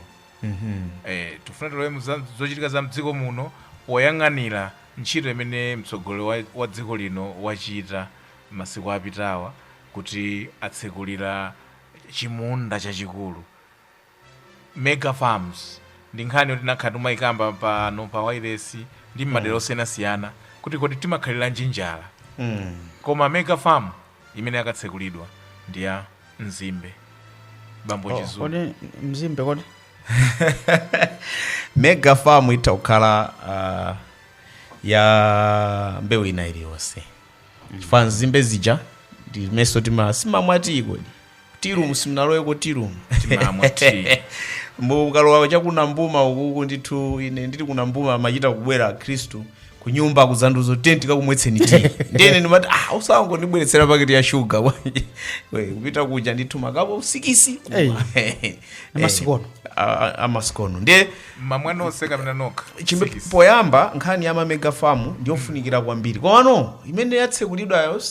tifuna tione zochitika za mdziko muno poyang'anira ntchito imene mtsogoleri wa dziko lino wachita masiku apitawa kuti atsekulira chimunda chachikulu mega farms. Ndi nkhani yoti nakhala tumayikamba pano pa wireless ndi madera osiyanasiyana kuti kodi timakhalira njinjala koma mega farm imene yakatsekulidwa ndi ya Mzimbe bambo Chizule. Kodi Mzimbe kodi mega farm itakhala ya mbewu ina iliyonse chifukwa Mzimbe zija ndi meso simamwati kodi tirum simnaloyeko tirum timamwati mukalowa chakunambuma ukuku ndithu ine nditi kunambuma machita kubwera Khristu kunyumba kuzanduzo tenti kakumwetseni ti ndene ndimati usango ndibweretsera paketi ya sugar kupita kuja ndithu makapo usikisi amasikono amasikono ndiye mamwana onse kapena nokha poyamba nkhani ya mega farm ndiyofunikira kwambiri komano imene yatsekulidwa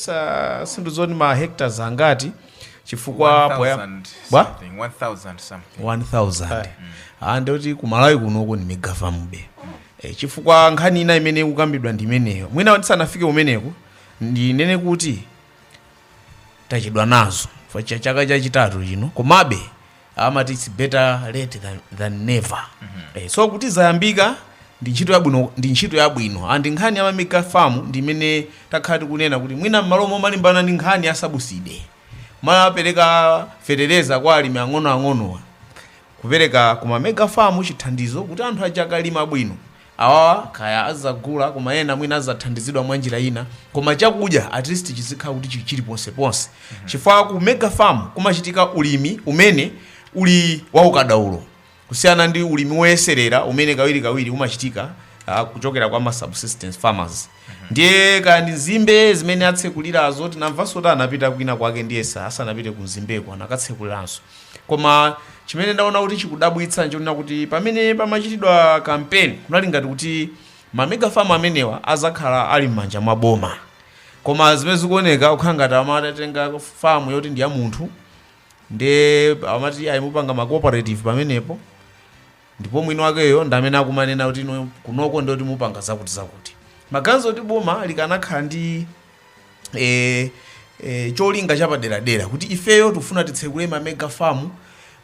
sinduzoni ma hectares angati chifukwa 1000 something 1000 andoti kumalawi kunoko ni mega farm be chifukwa nkhani ina imene ikukambidwa ndi imeneyo mwina tisanafike umeneko ndinene kuti tachidwa nazo fa chaka chachitatu chino komabe amati it's better late than never so kuti zayambika ndi ntchito yabwino andi nkhani ya mega farm ndi imene takhati kunena kuti mwina mmalomo malimbana ndi nkhani ya sabuside mapereka fereleza kwa alimi ang'onoang'onowa kupereka kuma mega farm chithandizo kuti anthu achakalima bwino awawa kaya azagula koma ena mwina azathandizidwa mwa njira ina koma chakudya at least chizikhala kuti chili ponseponse chifukwa ku mega farm kumachitika ulimi umene uli waukadaulo kusiyana ndi ulimi woyeserera umene kawiri umachitika kuchokera kwa ma subsistence farmers ndiye kandi Nzimbe zimene atsekulirazo tinamvanso anapita kwina kwake ndiyesa asanapite ku Nzimbeko anakatsekuliraso koma chimene ndaona kuti chikudabwitsa nchonena kuti pamene pamachitidwa campaign kunali ngati kuti ma mega farm amenewa azakhala ali m'manja mwa boma koma zimene zikuoneka kukhala ngati amatenga farm yoti ndi ya munthu ndiye amati ayimupanga ma cooperative pamenepo ndipo mwini wakeyo ndamene akumanena kuti kunoko ndioti mupanga zakuti maganizo oti boma likanakhala ndi cholinga chapaderadera kuti ifeyo tufuna titsekule ma mega farm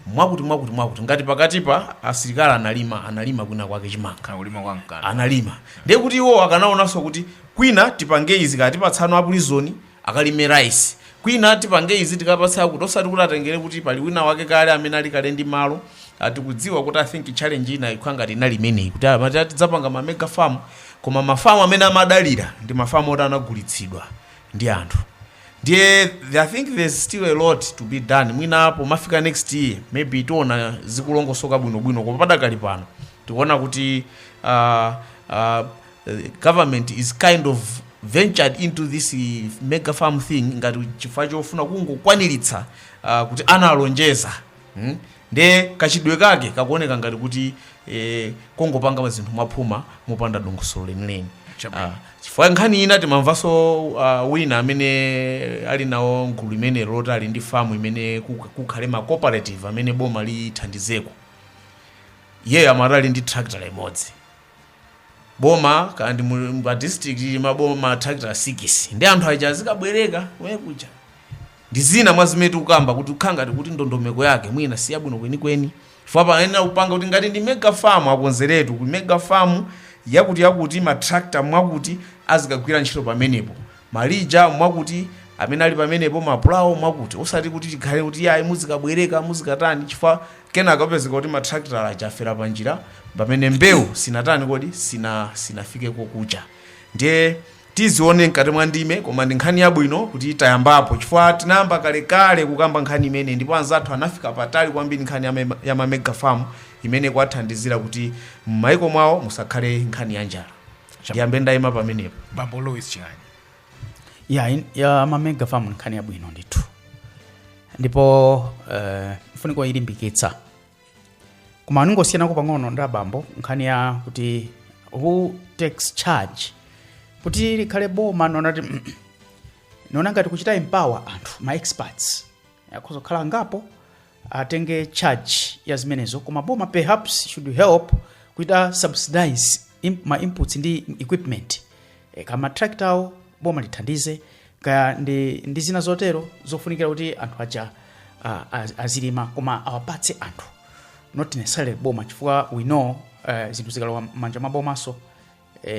mwakuti ngati pakatipa asilikali analima kwina kwake chimanga ulima kwa mkana analima ndiye kuti iwo akanaonanso kuti kwina tipange izi kati patsano apulizoni akalime rice kwina tipange izi tikapatsa kuti osati kuti atengere kuti pali wina wake kale amene ali kale ndi malo atikudziwa kuti I think challenge ina ikhwangati inalimeneyi kuti amati tidzapanga ma mega farm koma mafamu amene amadalira ndi mafamu oti anagulitsidwa ndi anthu ndiye I think there's still a lot to be done mwina pomafika next year maybe tiona zikulongosoka bwinobwino koma padakali pano tikuona kuti government is kind of ventured into this mega farm thing ngati chifukwa chofuna kungokwaniritsa kuti analonjeza nde kachidwe kake kakuoneka ngati kuti kongopanga zinthu mwaphuma mopanda dongosolo lenileni. Chifukwa nkhani ina timamvaso wina amene ali nawo gulu limene loti ali ndi famu imene kukhale ma cooperative amene boma lithandizeko, iyeyo amatali ndi tractor limodzi. Boma kandi mu district maboma tractor 6 ndi anthu aja azikabwereka wekuja ndi zina mwa zimene tikukamba kuti ukhanga kuti ndondomeko yake mwina si yabwino kwenikweni. Chifukwa payenera kupanga kuti ngati ndi mega farm akonzeretu ku mega farm yakuti ma tractor mwakuti azikagwira ntchito pamenepo, malija mwakuti amene ali pamenepo mapulawo mwakuti, osati kuti tikhale kuti yayi muzikabwereka muzikatani chifukwa kenaka kapezeka kuti ma tractor ajafera panjira pamene mbewu sinatani kodi sinafike kokucha. Ndiye tizione mkati mwa ndime koma ndi nkhani yabwino kuti tayambapo chifukwa tinayamba kalekale kukamba nkhani imene ndipo anzathu anafika patali kwambiri nkhani ya ma mega farm imene kwathandizira kuti m'maiko mwawo musakhale nkhani ya njala. Ndiyambe ndayima pamenepo. Bambo Louis Chikanya. ya ma mega farm nkhani yabwino ndithu, ndipo mfuniko ilimbikitsa koma ningosiyana pang'ono ndi abambo nkhani ya kuti who takes charge kuti likhale boma nona ngati kuchita empower anthu ma experts yakhoza khala ngapo atenge charge ya zimenezo, koma boma perhaps should help kuita subsidize ma inputs ndi equipment kama tractor boma lithandize kaya ndi zina zotero zofunikira kuti anthu aja azilima koma awapatse anthu not necessarily boma chifukwa we know zinthu zikalowa manja mwa bomaso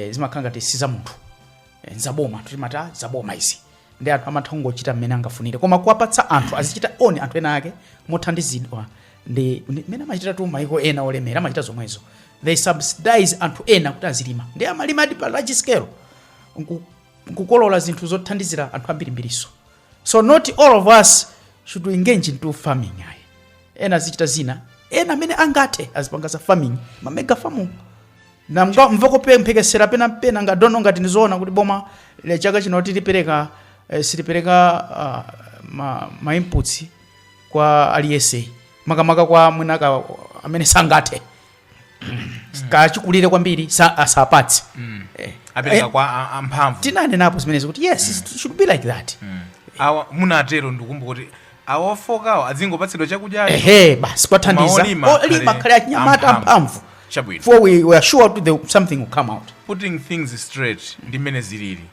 zimakhala ngati si za munthu nzaboma tutimata zaboma izi ndi anthu amatha kungochita mmene angafunire koma kuwapatsa anthu azichita oni anthu ena ake mothandizidwa ndi mmene amachita tu maiko ena olemera amachita zomwezo, they subsidize anthu ena kuti azilima ndi amalima adi pa large scale nkukolola zinthu zothandizira anthu ambirimbiriso. So not all of us should engage into farming. Ena azichita zina ena amene angathe azipanga za farming ma mega farm na mvoko mpekesera pena ngadono ngati ndizoona kuti boma le chaka chino tilipereka silipereka ma inputs kwa aliyese makamaka kwa mwinaka amene sangathe kachikulire kwambiri asapatse apereka kwa amphamvu. Tinane napo zimenezo kuti yes it should be like that. Awa munatero ndikumbuka kuti awafokawo azingopatsidwa chakudya basi kwathandiza olima khale anyamata amphamvu for we are sure something will come out. Putting things straight ndi mmene zilili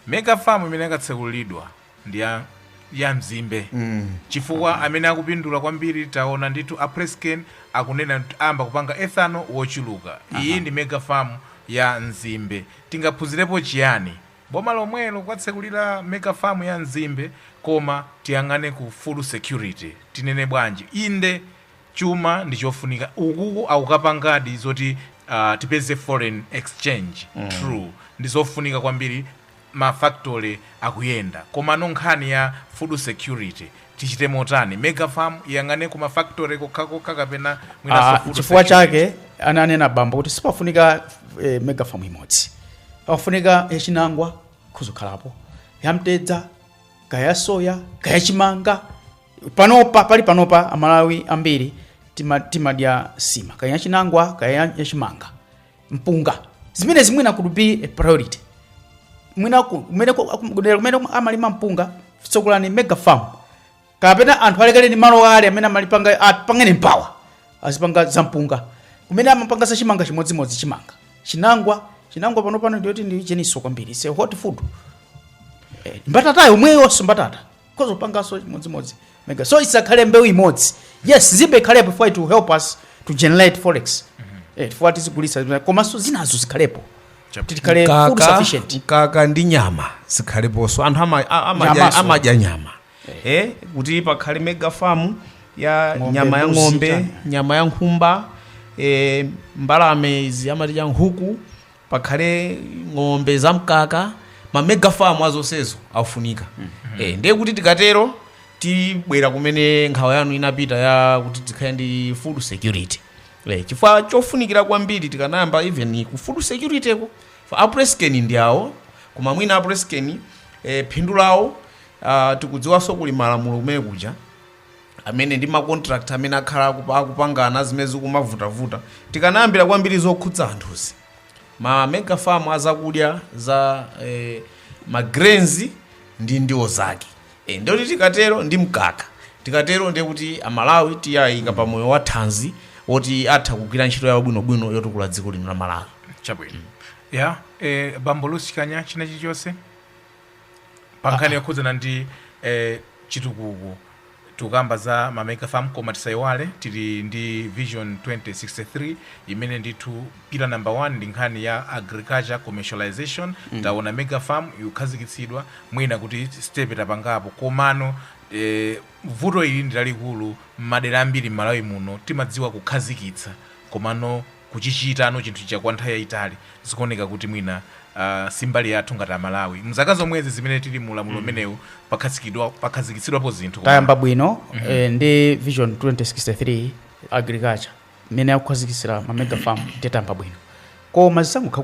mega farm imene yakatsekulidwa ndi ya Mzimbe chifukwa amene akupindula kwambiri taona ndithu apresken akunena kuti amba kupanga ethanol wochuluka. Iyi ndi mega farm ya Mzimbe. Tingaphunzirepo chiyani boma lomwelo kwatsekulira mega farm ya Mzimbe koma tiyangane ku food security tinene bwanji inde chuma ndi chofunika ukuku akukapangadi zoti tipeze foreign exchange true ndizofunika kwambiri ma factory akuyenda koma nkhani ya food security tichite motani mega farm yangane ku ma factory kokha kapena mwina food chifukwa chake ananena bambo kuti sipafunika mega farm imodzi pafunika yachinangwa kuzokhalapo yamtedza kaya soya kaya chimanga panopa amalawi ambiri timadya sima kaya chinangwa kaya yachimanga mpunga zimene zimwina could be a priority mwina kumene amalima mpunga tsokulani mega farm kapena anthu alekale ni malo ale amene amalipanga apangene mpawa azipanga za mpunga kumene amapanga sa chimanga chimodzimodzi chimanga chinangwa pano ndiyoti ndi cheniso kwambiri it's a hot food mbatata yomweyo mbatata kozo pangaso chimodzimodzi mega so isakhale mbewu imodzi yes Mzimbe ikhalepo for it to help us to generate forex for tizigulisa komanso zinazo zikhalepo tikhale food sufficient kaka ndi nyama zikhaleponso anthu amadya nyama kuti pakhale mega farm ya nyama ya ng'ombe nyama ya nkhumba mbalame izi amadya nkhuku pakhale ng'ombe za mkaka ma mega farm azonsezo afunika ndiye kuti tikatero tibwera kumene nkhawa yanu inapita ya kuti tikhale ndi food security chifukwa chofunikira kwambiri tikanayamba even ku food security ko for apresken ndi awo koma mwina apulesikeni phindu lawo tikudziwanso kuli malamulo kumene kuja amene ndi macontract amene akhala akupangana zimene zikumavutavuta tikanayambira kwambiri zokhudza anthuzi ma mega farm azakudya za magrains ndi ndiwo zake ndoti tikatero ndi mkaka tikatero ndiye kuti amalawi tiyayika pa moyo wa thanzi woti atha kugwira ntchito yawo bwinobwino yotukula dziko lino la Malawi. Chabwino ya bambo Chikanya china chilichonse pankhani yakhudzana ndi chitukuko tukamba za mamega farm koma tisaiwale tili ndi vision 2063 imene ndithu pila number 1 ndi nkhani ya agriculture commercialization. Taona mega farm yukhazikitsidwa mwina kuti step tapangapo komano vuto ili ndi lalikulu madera ambiri m'Malawi muno timadziwa kukhazikitsa komano kuchichita ano chinthu cha kwa nthawi yayitali zikuoneka kuti mwina simbali yathu ngati Malawi mzaka zomwezi zimene tili mulamulo umenewu pakhazikitsidwapo zinthu tayamba bwino ndi vision 2063 agriculture imene yakukhazikitsira ma mega farm tetamba bwino koma zisangokha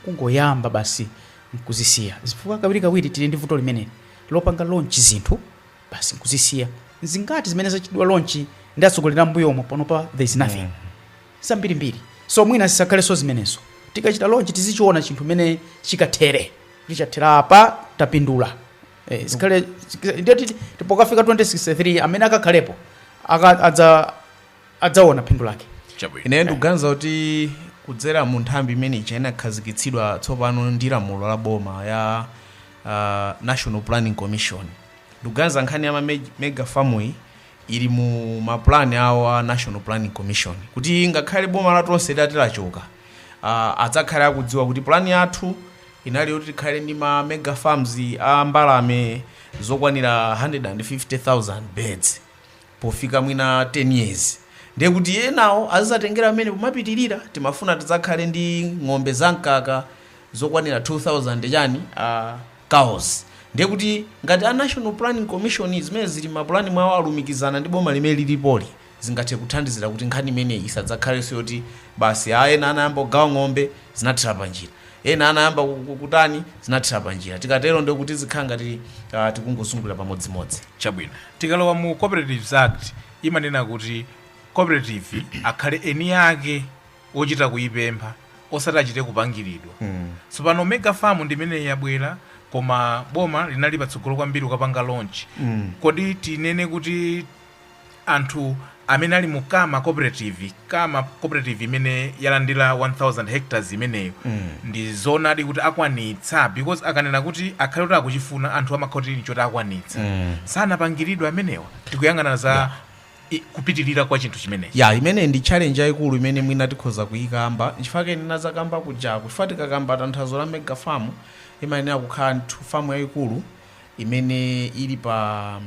kungoyamba basi nkuzisiya zifukwa kawirikawiri tili ndi vuto limeneli lopanga launch zinthu basi nkuzisiya zingati zimene zachidwa launch ndi atsogoleri mbuyomo panopa there is nothing zambirimbiri so mwina sisakhaleso zimenezo tikachita launch tizichiona chinthu mene chikathere lichathera apa tapindula zikhale ndiyoti tipokafika 2063 amene akakhalepo adzaona phindu lake. Ine ndikuganiza kuti kudzera mu nthambi imene ichena kukhazikitsidwa tsopano ndi lamulo la boma ya National Planning Commission ndikuganiza nkhani ya mega farm ili mu maplani awo a National Planning Commission kuti ngakhale boma latonse latilachoka adzakhala akudziwa kuti plani yathu inali yoti tikhale ndi ma mega farms a mbalame zokwanira 150,000 beds pofika mwina 10 years ndiye kuti enawo azatengera amene pomapitirira timafuna tidzakhale ndi ng'ombe zamkaka zokwanira 2,000 chani cows ndiye kuti ngati a National Planning Commission zimene zili mapulani mwawo alumikizana ndi boma limene lilipoli zingathe kuthandizira kuti nkhani imeneyi isadzakhalenso yoti basi ena anayamba kugawa ng'ombe zinathira panjira ena anayamba kukutani zinathira panjira tikatero ndiye kuti zikhala ngati tikungosungulira pamodzimodzi. Chabwino tikalowa mu Cooperatives Act imanena kuti cooperative akhale eni yake ochita kuipempha osati achite kupangiridwa. Tsopano mega farm ndi imene yabwera koma boma linali patsogolo kwambiri ukapanga launch kodi tinene kuti anthu amene ali mukama cooperative imene yalandira 1000 hectares imeneyo ndi zonadi kuti akwanitsa because akanena kuti akhale kuti akuchifuna anthu amakhotiri choti akwanitsa sanapangiridwa amenewa tikuyang'ana za kupitirira kwa chinthu chimenechi imene ndi challenge yayikulu imene mwina tikhoza kuyikamba chifukwa ina zakamba kuja kufa tikakamba tanthauzo la mega farm imayenera kukhala farm yayikulu imene ili pa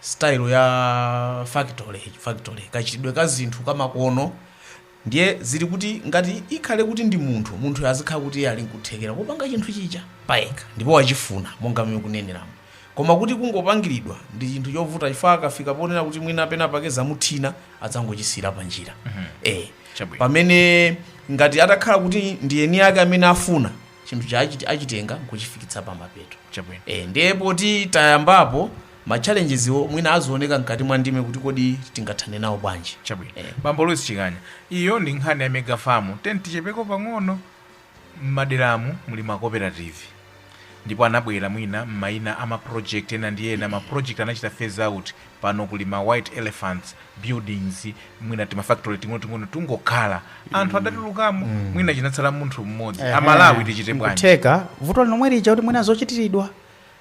style ya factory kachitidwe ka zinthu kamakono ndiye zili kuti ngati ikhale kuti ndi munthu azikhala kuti ali nkuthekera kupanga chinthu chicha payekha ndipo wachifuna monga mmene kuneneramo koma kuti kungopangiridwa ndi chinthu chovuta chifukwa akafika ponena kuti mwina pena pake zamuthina adzangochisira panjira pamene ngati atakhala kuti ndi eni yake amene afuna chinthu cha achitenga nkuchifikitsa pamapeto ndiye poti tayambapo ma challenges mwina azooneka mkati mwa ndime kuti kodi tingathane nawo bwanji. Bambo Chikanya iyo ndi nkhani ya mega farm tichepeko pang'ono m'maderamu muli ma cooperative ndipo anabwera mwina m'mayina ama project ena ndi ena ma project anachita phase out pano kuli ma white elephants buildings mwina tima factory ting'ono tungokhala anthu adatulukamo mwina chinatsala munthu mmodzi Amalawi tichite bwanji kuteka vuto lomwe lija kuti mwina zochitiridwa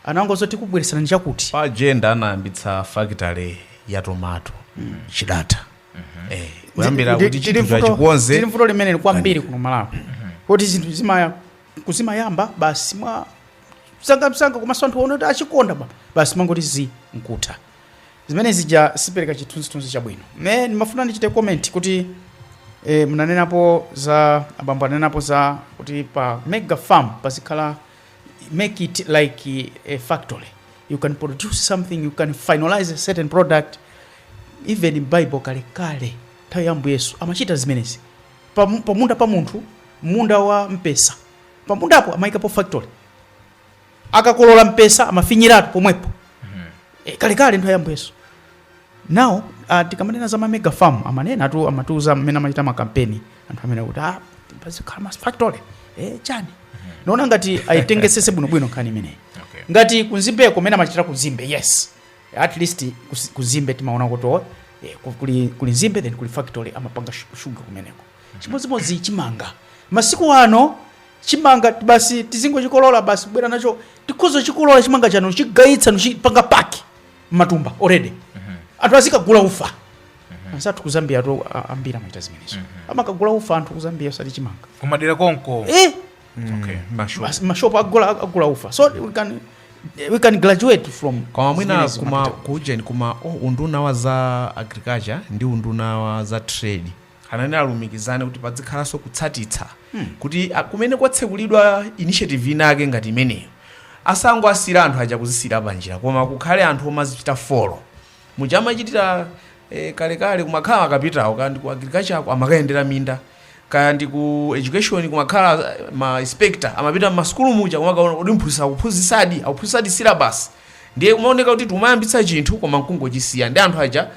anangozoti kubweresana ndi chakuti pa agenda anayambitsa factory ya tomato chidata kuyambira kuti chinthu chachikonze tili vuto limene kwambiri kuno Malawi kuti zinthu kuzimayamba basi mwa msanga komanso anthu aone kuti achikonda basi mangoti nkutha zimene zija sipereka chithunzithunzi chabwino ndimafuna ndichite comment kuti mnanenapo za abambo anenapo za kuti pa mega farm pazikhala make it like a factory you can produce something you can finalize a certain product even in Bible kale nthawi ya Yesu amachita zimenezi pamunda pa munthu munda wa mpesa pamundapo amayikapo factory akakolola mpesa amafinyiratu pomwepo kalekale nthawi yambuyeso now tikamanena za mega farm amanena amatuza mmene amachita makampeni anthu amene kuti pazikhala masfactory chani naona ngati ayitengesese bwinobwino nkhani imeneyi ngati kunzimbeko mmene amachitira kuzimbe yes at least kuzimbe timaona kuti kuli nzimbe then kuli factory amapanga shuga kumeneko chimodzimodzi chimanga masiku ano chimanga basi tizingochikolola basi bwera nacho tikhozo chikolola chimanga chano chigayitsa nuchipanga paki matumba already anthu azikagula ufa ansathu kuzambia to ambira maita zimenezo amakagula ufa anthu kuzambia usati chimanga kumadera konko okay mashopo agula ufa so we can graduate from kwa mwina kuma unduna wa za agriculture ndi unduna wa za trade anani alumikizane kuti padzikhalanso kutsatitsa kuti kumene kwatsekulidwa initiative inake ngati imeneyo asango asira anthu aja kuzisira panjira koma kukhale anthu omazichita folo muchamachitira kalekale kumakhala akapitawo kandi ku agriculture amakayendera minda kandi ku education kumakhala ma inspector amapita m'masukulu muja kumakaona kuti mphunzitsi akuphunzitsadi syllabus ndiye kumaoneka kuti tumayambitsa chinthu koma mkungochisiya ndi anthu aja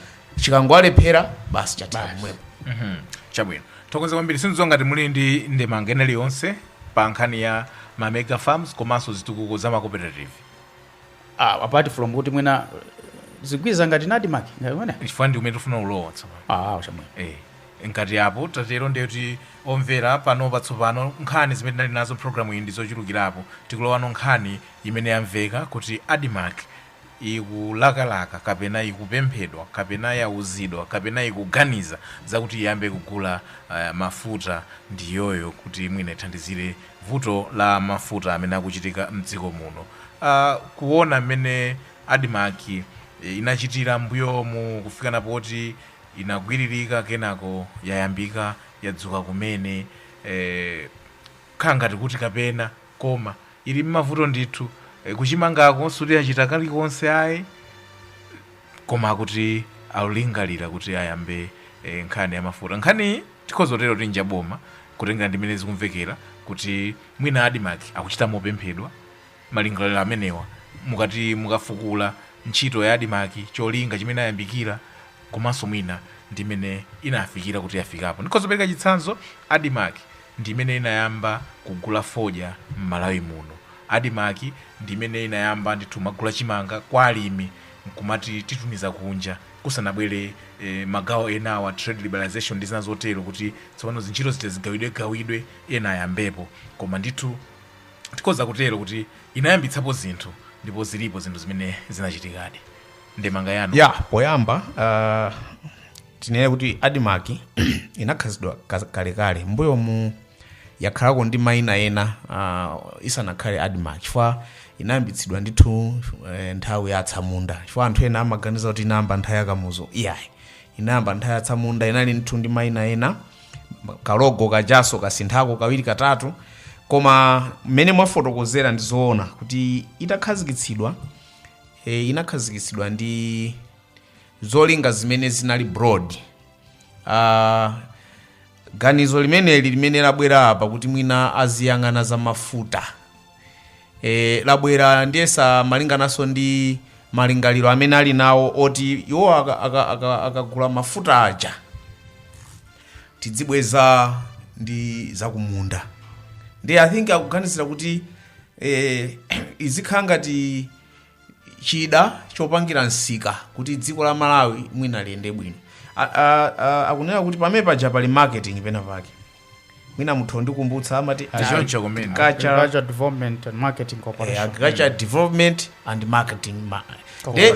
chikangwalephera basi chatika kumwepo chabwino tokoza kwambiri sinzo ngati muli ndi ndemanga ina iliyonse pa nkhani ya ma mega farms komanso zitukuko za ma cooperative apart from kuti mwina zigwiza ngati ADMARC ngayona chifukwa ndi umene tufuna ulowa tsopano chabwino ngati apo tatero ndiye kuti omvera pano patsopano nkhani zimene tinali nazo programu iyi ndizochulukirapo tikulowano nkhani imene yamveka kuti ADMARC ikulakalaka kapena ikupemphedwa kapena yauzidwa kapena ikuganiza zakuti iyambe kugula mafuta ndiyoyo kuti mwina ithandizire vuto la mafuta amene akuchitika mdziko muno kuona mmene ADMARC inachitira mbuyo mu kufika napoti inagwiririka kenako yayambika yadzuka kumene khangati kuti kapena koma ili mavuto ndithu kuchimangako suti achita kalikonse ayi koma kuti alingalira kuti ayambe nkhani ya mafuta nkhani tikhozotero tinjaboma kutenga ndimene zikumvekera kuti mwina ADMARC akuchita mopemphedwa malingaliro amenewa mukati mukafukula ntchito ya ADMARC cholinga chimene ayambikira komanso mwina ndimene inafikira kuti yafikapo ndikhozopereka chitsanzo ADMARC ndimene inayamba kugula fodya m'Malawi muno ADMARC ndimene inayamba ndithu magula chimanga kwa alimi nkumati titumiza kunja kusanabwere magawo enawa trade liberalization ndi zinazotero kuti tsopano zintchito zitezigawidwe ena ayambepo koma ndithu tikhoza kutero kuti inayambitsapo zinthu ndipo zilipo zinthu zimene zinachitikadi ndemanga yanu poyamba tinene kuti ADMARC inakhazidwa kalekale mbuyo mu yakhalako ndi mayina ena isanakhale ADMARC chifukwa inayambitsidwa ndithu nthawi ya Chalunda chifukwa anthu ena amaganiza kuti inayamba nthawi yakamuzo iyayi inayamba nthawi ya Chalunda inali ndithu ndi mayina ena kalogo kajaso kasinthako kawiri katatu koma mmene mwafotokozera ndizoona kuti inakhazikitsidwa ndi zolinga zimene zinali broad ganizo limene labwera apa kuti mwina aziyang'ana za mafuta labwera ndiyesa malinganaso ndi malingaliro amene ali nawo oti iwo akagula mafuta aja tidzibweza ndi zakumunda ndi I think akuganizira kuti izikhala ngati chida chopangira nsika kuti dziko la Malawi mwina liyende bwino akunena kuti pamene paja pali marketing pena pake mwina muthu ndikumbutsa amati agriculture development and marketing corporation agriculture development and marketing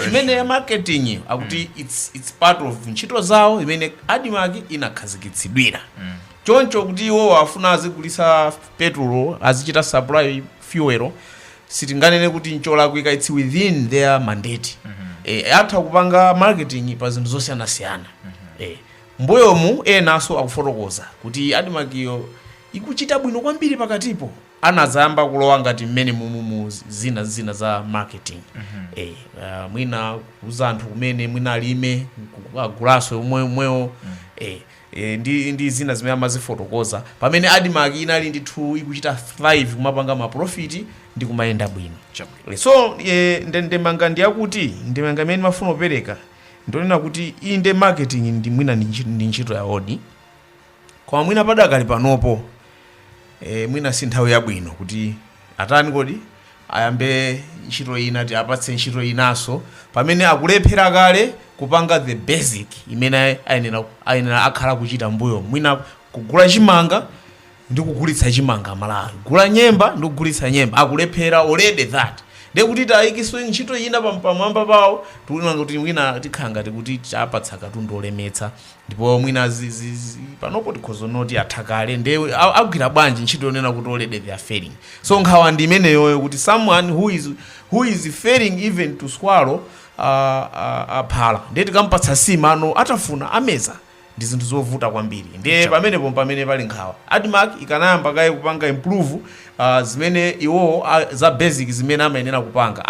imene ya marketing akuti it's part of ntchito zawo imene ADMARC inakhazikitsidwira choncho kuti iwo afuna azigulisa petrol azichita supply fuel sitinganene kuti ncholakwika it's within their mandate atha kupanga marketing pa zinthu zosiyanasiyana mbuyomu enaso akufotokoza kuti ADMARC iyo ikuchita bwino kwambiri pakatipo anazayamba kulowa ngati mmene mumu zina za marketing mwina kuza anthu kumene mwina alime agulaso umwewo ndi zina zimene amazifotokoza pamene ADMARC inali ndithu ikuchita thrive kumapanga maprofiti ndi kumayenda bwino. So ndemanga ndiyakuti ndemanga imene mafuna opereka ndionena kuti inde marketing ndi mwina ndi ntchito ya odi koma mwina padakali panopo mwina si nthawi yabwino kuti atani kodi ayambe ntchito ina ti apatse ntchito inaso pamene akulephera kale kupanga the basic imene ayenera akhala kuchita mbuyo mwina kugula chimanga ndi kugulitsa chimanga Malawi, gula nyemba ndi kugulitsa nyemba, akulephera already that. Ndiye kuti tayikiswe ntchito ina pamwamba pawo tikuona kuti mwina tikhanga tikuti chapatsa katundu olemetsa ndipo mwina panopo tikhozo noti athakale ndiye agwira bwanji ntchito yonena kuti already they are failing. So nkhawa ndi imeneyo kuti someone who is failing even to swallow aphala ndiye tikampatsa simano atafuna ameza ndi zinthu zovuta kwambiri. Ndiye pamenepo pamene pali nkhawa ADMARC ikanayamba kaye kupanga improve zimene iwo za basic zimene amayenera kupanga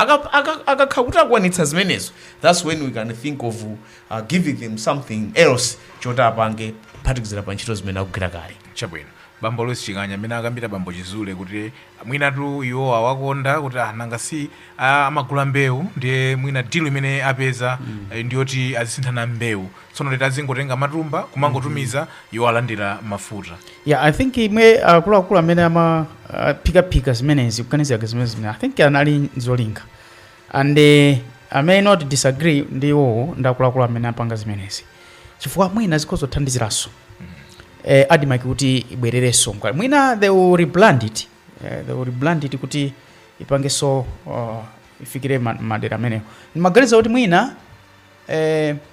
akakha kuti akwanitsa zimenezo, that's when we can think of giving them something else choti apange particular pa ntchito zimene akugwira kale. Chabwino bambo Elias Chikanya amene akambira bambo Chizule kuti mwinatu iwo awakonda kuti nanga si amagula mbewu ndiye mwina deal imene apeza ndiyoti azisinthana mbewu tsono leta azingotenga matumba kumangotumiza iwo alandira mafuta. Yeah, I think imwe akuluakulu amene amaphika zimenezi kuganizira zimenezi I think anali zolinga and I may not disagree ndiwo ndakuluakulu amene apanga zimenezi chifukwa mwina zikozothandiziraso ADMARC kuti ibwerereso mwina they will rebrand it kuti ipangeso ifikire madera amenewo. Maganiza kuti mwina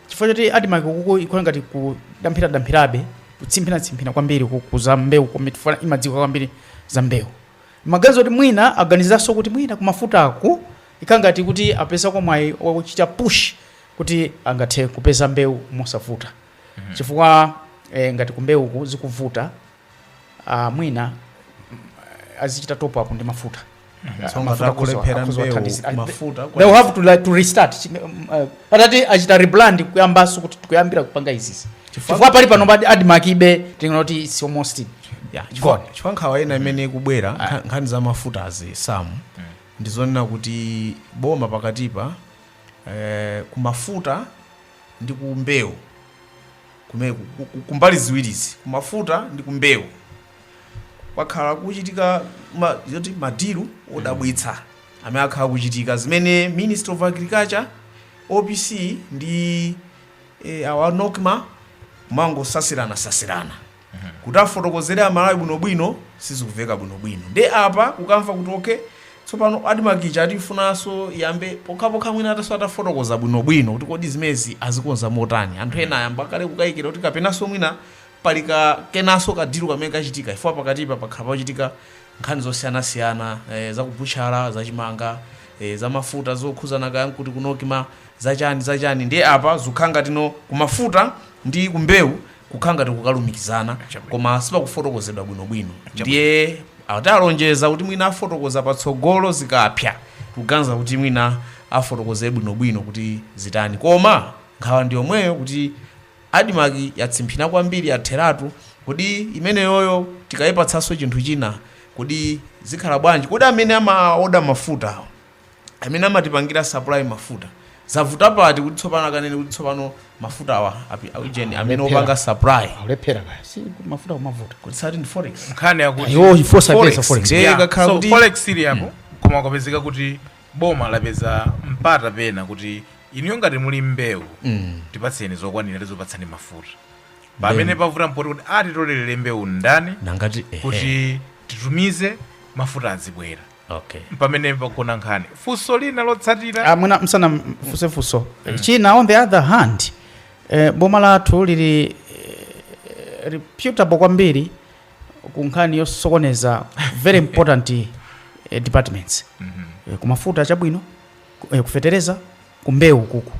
chifukwa choti ADMARC kuko ikola ngati kudamphirabe kutsimphina kwambiri kukuza mbewu komitifuna imadziko kwambiri za mbewu. Maganiza kuti mwina aganizaso kuti mwina kumafuta aku ikangati kuti apesa komwe wakuchita push kuti angathe kupeza mbewu mosavuta chifukwa ngati kumbewu zikuvuta mwina azichita top up ndi mafuta. So mafuta kulephera mbewu mafuta they will have to restart patati achita rebrand kuyambaso kuti kuyambira kupanga izizi chifukwa pali pano ADMARC ibe tinoti it's almost chifukwa nkhawa ina imene ikubwera nkhani za mafuta azisamu ndizonena kuti boma pakatipa kumafuta ndi kumbewu kumbali ziwirizi kumafuta ndi kumbewu kwakhala kuchitika madilu odabwitsa amene akhala kuchitika zimene Ministry of Agriculture OPC ndi our NOCMA mangosasirana kuti afotokozera Malawi bwinobwino sizikuveka bwinobwino. Ndi apa kukamva kuti okay tsopano ADMARC chatifunaso yambe pokhapokha mwina atafotokoza bwinobwino kuti kodi zimezi azikonza motani anthu ena ayamba kale kukayikira kuti kapenaso mwina palika kenaso kadilu kamene kachitika ifo pakatipa pakhala pachitika nkhani zosiyanasiyana za kubuchara za chimanga za mafuta zokhuzana kaya kuti kunokima zachani ndiye apa zukhanga tino kumafuta ndi kumbewu kukhanga tikukalumikizana koma sipakufotokozedwa bwinobwino. Ndiye atalonjeza kuti mwina afotokoza patsogolo zikapya kuganza kuti mwina afotokoze bwinobwino kuti zitani koma nkhawa ndi yomweyo kuti ADMARC yatsimphina kwambiri yatheratu kuti imeneyoyo tikayipatsanso chinthu china kuti zikhala bwanji kuti amene amaoda mafuta amene amatipangira supply mafuta zavuta pati kuti tsopano akanene kuti tsopano mafuta awa ujeni amene opanga supply alephera si mafuta kumavuta kuti sati ndi forex nkhani yakuti forex so forex siri yapo koma kwapezeka kuti boma lapeza mpata pena kuti iniyo ngati muli mbewu tipatseni zokwanira tizopatsani mafuta pamene pavuta mpoti kuti atitolere mbewu ndani nangati kuti titumize mafuta azibwera. Okay. Pamene pakona nkhani funso lina lotsatira mwina msana funso china on the other hand boma lathu lili reputable kwambiri ku nkhani yosokoneza very important departments kumafuta chabwino kufetereza kumbewu kuku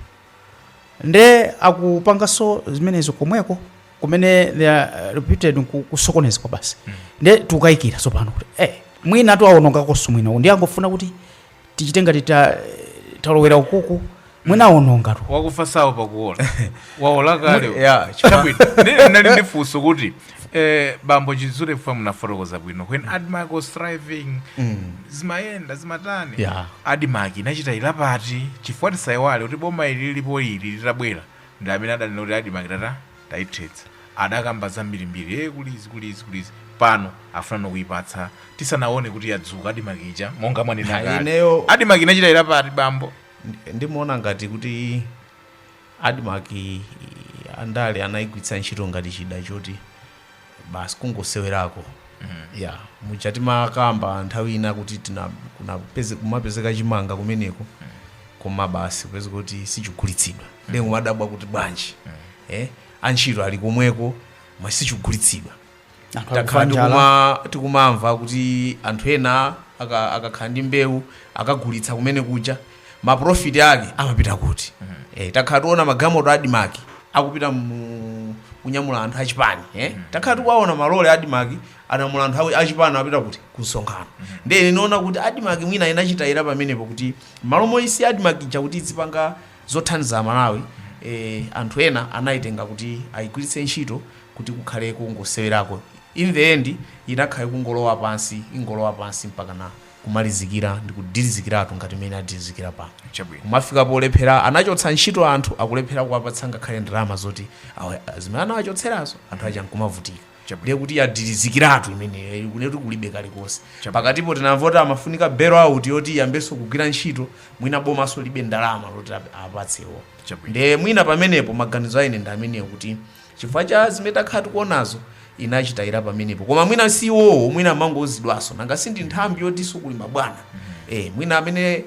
nde akupangaso zimenezo komweko kumene they are reputed kusokoneza kwa basi nde tukayikira sopano kuti mwina tu aononga koso mwina ndi angofuna kuti tichitenga talowera ukuku mwina ononga tu wakufa sawo pakuola waola kale Yeah, chabwino nali ndifunso kuti bambo Chizule kufa munafotokoza bwino when ADMARC was thriving zimayenda zimatani Yeah. ADMARC inachita ilapati chifukwa tisaiwale kuti boma ili lilipo ili litabwera ndi amene adanena kuti ADMARC taithetsa adakamba zambirimbiri kulizi pano afuna nokuyipatsa tisanaone kuti yadzuka ADMARC ija monga mwanena kale ineyo ADMARC inachita ilapati bambo ndimuona ngati kuti ADMARC andale anayigwiritsa ntchito ngati chida choti basi kungosewerako ya muchati makamba nthawi ina kuti kumapezeka chimanga kumeneko koma basi kwezi kuti sichigulitsidwa ndengo madabwa kuti bwanji antchito ali komweko mwa sichigulitsidwa takhala tikumamva kuti anthu ena akakhala ndi mbewu akagulitsa kumene kuja maprofiti ake amapita kuti takhala tiona magamoto ADMARC akupita kunyamula anthu achipani takhala tikuwaona malole ADMARC anamula anthu achipani apita kuti kusonkhano ndiye ninaona kuti ADMARC mwina inachitayira pamenepo kuti malo moyisi ADMARC chakuti izipanga zothandiza Malawi anthu ena anayitenga kuti ayigwiritse ntchito kuti kukhale kungosewerako in the end inakhale kungolowa pansi mpaka na kumalizikira ndi kudirizikiratu ngati mene adirizikira pano kumafika polephera anachotsa ntchito anthu akulephera kuwapatsa ngakhale ndalama zoti zimene anawachotserazo anthu aja nkumavutika ndiye kuti yadirizikiratu imene kuneti kulibe kalikonse pakatipo tinamvota amafunika bail out yoti iyambenso kugwira ntchito mwina bomaso libe ndalama loti apatsewo ndiye mwina pamenepo maganizo aine ndi amenewo kuti chifukwa cha zimene takhala tikuonazo inachitayira pamenepo koma mwina siwowo mwina mangozidwaso nanga sindi nthambi yoti sukulima bwana mwina amene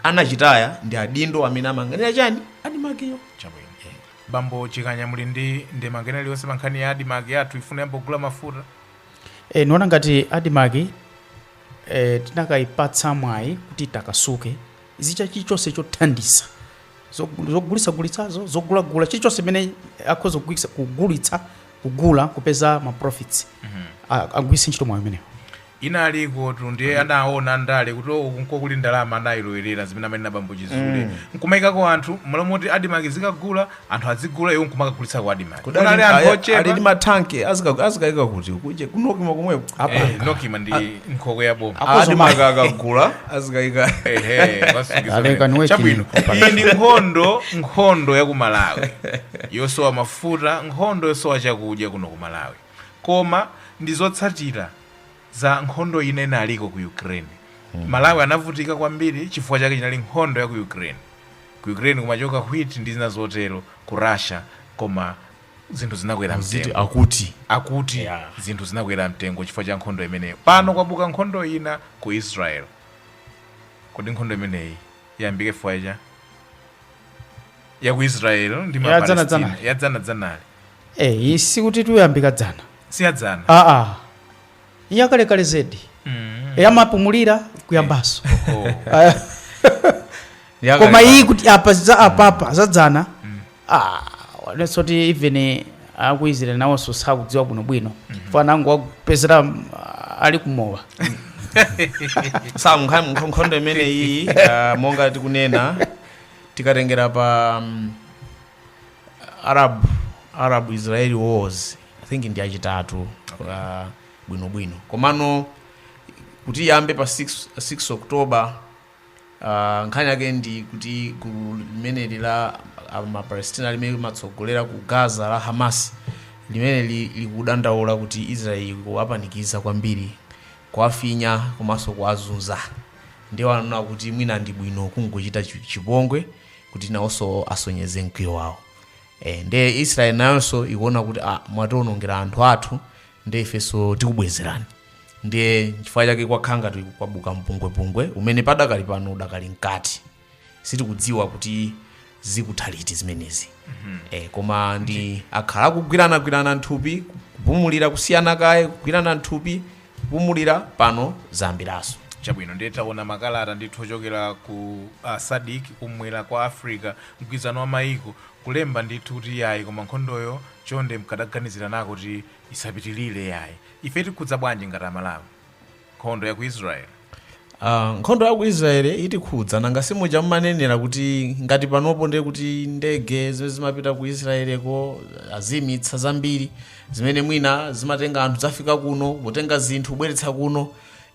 anachitaya ndi adindo amene amanganira chani ADMARC yo bambo Chikanya muli ndi ndemangena liyonse pa nkhani ya ADMARC yathu ifuna yambogula mafuta niona ngati ADMARC tinakayipatsa mwayi kuti takasuke izicha chichonse chothandiza zogulitsazo zogulagula chichonse mene akhoza kugula kupeza maprofits agwise ntchito mwayi umenewo inaliko ndiye anaona ndale kuti kuli ndalama anayilowerera zimene amanena bambo Chizule nkumayikako anthu malomoti ADMARC zikagula anthu azigula iwo nkumakagulitsa kwa ADMARC kunali anthu ochepa ali ndi matanke azikayika kuti kuje kunokima komwepo nokima ndi nkhoko ya boma ADMARC akagula azikayika chabwino iyi ndi nkhondo ya ku Malawi yosowa mafuta nkhondo yosowa chakudya kuno ku Malawi koma ndi zotsatira za nkhondo ina inaliko ku Ukraine Malawi anavutika kwambiri chifukwa chake chinali nkhondo ya ku Ukraine kumachoka wheat ndi zina zotero ku Russia koma zinthu zinakwera mtengo akuti zinthu zinakwera mtengo chifukwa cha nkhondo imeneyo pano kwabuka nkhondo ina ku Israel kodi nkhondo imeneyi yambike fwaja ya ku Israel ndi Palestina yadzanadzanali isi kuti tuyambika dzana siyadzana iyakalekale zedi yamapumulira kuyambaso koma iyi kuti apa zadzana wanesoti even aku Israel nawonso sakudziwa bwinobwino fanango wakupezera ali kumowa nkhondo imene iyi monga tikunena tikatengera pa Arab Israeli wars I think ndi achitatu bwinobwino komano kuti yambe pa 6 October nkhani yake ndi kuti gulu limene lila Palestina limene limatsogolera ku Gaza la Hamas limene likudandaula kuti Israeli kuwapanikiza kwambiri kwafinya komanso kuwazunza ndiye wanaona kuti mwina ndi bwino kungochita chipongwe kuti nawonso asonyeze mkwiyo wawo ndiye Israel nayonso ikuona kuti mwationongera anthu athu ndiye ifenso tikubwezerani ndiye chifukwa chake kwakhanga kwabuka mpungwepungwe umene padakali pano udakali mkati sitikudziwa kuti zikuthaliti zimenezi koma ndi akhala kugwirana nthupi kupumulira kusiyana kaye kugwirana nthupi kupumulira pano zambiraso chabwino ndiye taona makalata ndithu ochokera ku SADC kumwera kwa Africa mgwirizano wa mayiko kulemba ndithu kuti yayi koma nkhondoyo chonde mkadaganizira nako kuti isapitilire yayi ife tikudza bwanji ngati Malawi nkhondo ya ku Israel nkhondo ya ku Israeli itikhudza nanga simuja mmanenera kuti ngati panopo ndiye kuti ndege zimene zimapita ku Israeleko azimitsa zambiri zimene mwina zimatenga anthu zafika kuno potenga zinthu kubweretsa kuno.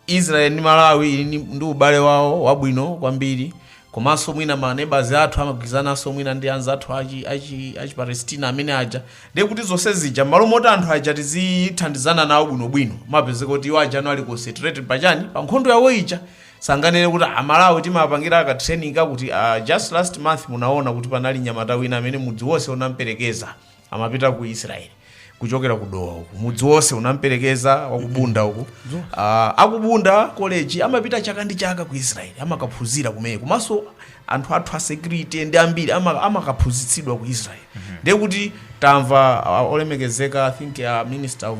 Israeli ndi Malawi ili ndi ubale wawo wabwino kwambiri, komanso mwina manebazi athu amagwirizananso mwina ndi anzathu achi Palestina amene aja ndiye kuti zonse zija malo moti anthu aja tizithandizana nawo bwinobwino mapezeka kuti iwo aja ali concentrated pachani pa nkhondo yawo ija. Sanganene kuti Malawi timapangira aka training kuti just last month munaona kuti panali nyamata wina amene mudzi wonse unamperekeza amapita ku Israeli kuchokera kudowa uku mudzi wonse unamperekeza wakubunda uku akubunda college amapita chaka ndi chaka ku Israeli amakaphunzira kumene komanso anthu athu a security ndi ambiri amakaphunzitsidwa ku Israeli. Ndiye kuti tamva olemekezeka I think Minister of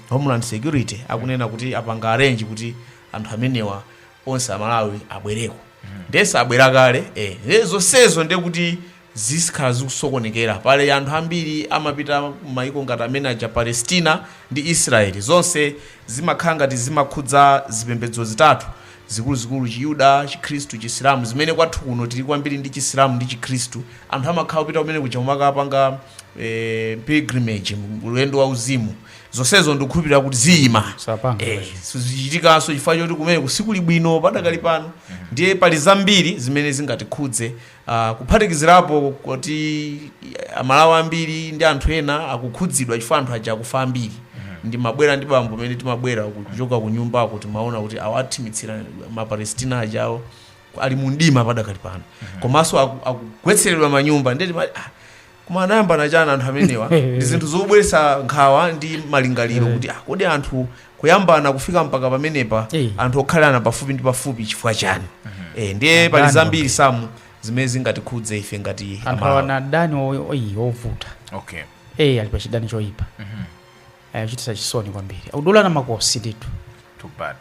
Homeland Security akunena kuti apanga arrange kuti anthu amenewa onse Malawi abwereko. Ndesa abwera kale zonsezo ndiye kuti zisikhala zikusokonekera pale anthu ambiri amapita maiko ngati amene aja Palestina ndi Israeli zonse zimakhala ngati zimakhudza zipembedzo zitatu zikuluzikulu Chiyuda, Chikhristu, Chisilamu zimene kwathu kuno tili kwambiri ndi Chisilamu ndi Chikhristu. Anthu amakhala kupita kumene kuja kumakapanga pilgrimage ulendo wa uzimu zonsezo ndikukhulupirira kuti ziyima zichitikanso chifukwa choti kumene kusikuli bwino padakali pano. Ndiye pali zambiri zimene zingatikhudze kuphatikizirapo kuti Amalawi ambiri ndi anthu ena akukhudzidwa chifukwa anthu aja akufa ambiri. Ndi mabwera ndi bambo amene timabwera kuchoka ku nyumba kuti maona kuti awathimitsa mapalestina ajawo ali mundima padakali pano komanso akugwetseredwa manyumba ndeti koma anayamba nachana anthu amenewa ndi zinthu zobweretsa nkhawa ndi malingaliro kuti kodi anthu kuyambana kufika mpaka pamenepa anthu okhalana pafupi ndi pafupi chifukwa chani. Ndiye pali zambiri samu zimene zingatikhudze ife ngati anthu awana dani ovuta ali pa chidani choyipa chitisa chisoni kwambiri udula na makosi nditu too bad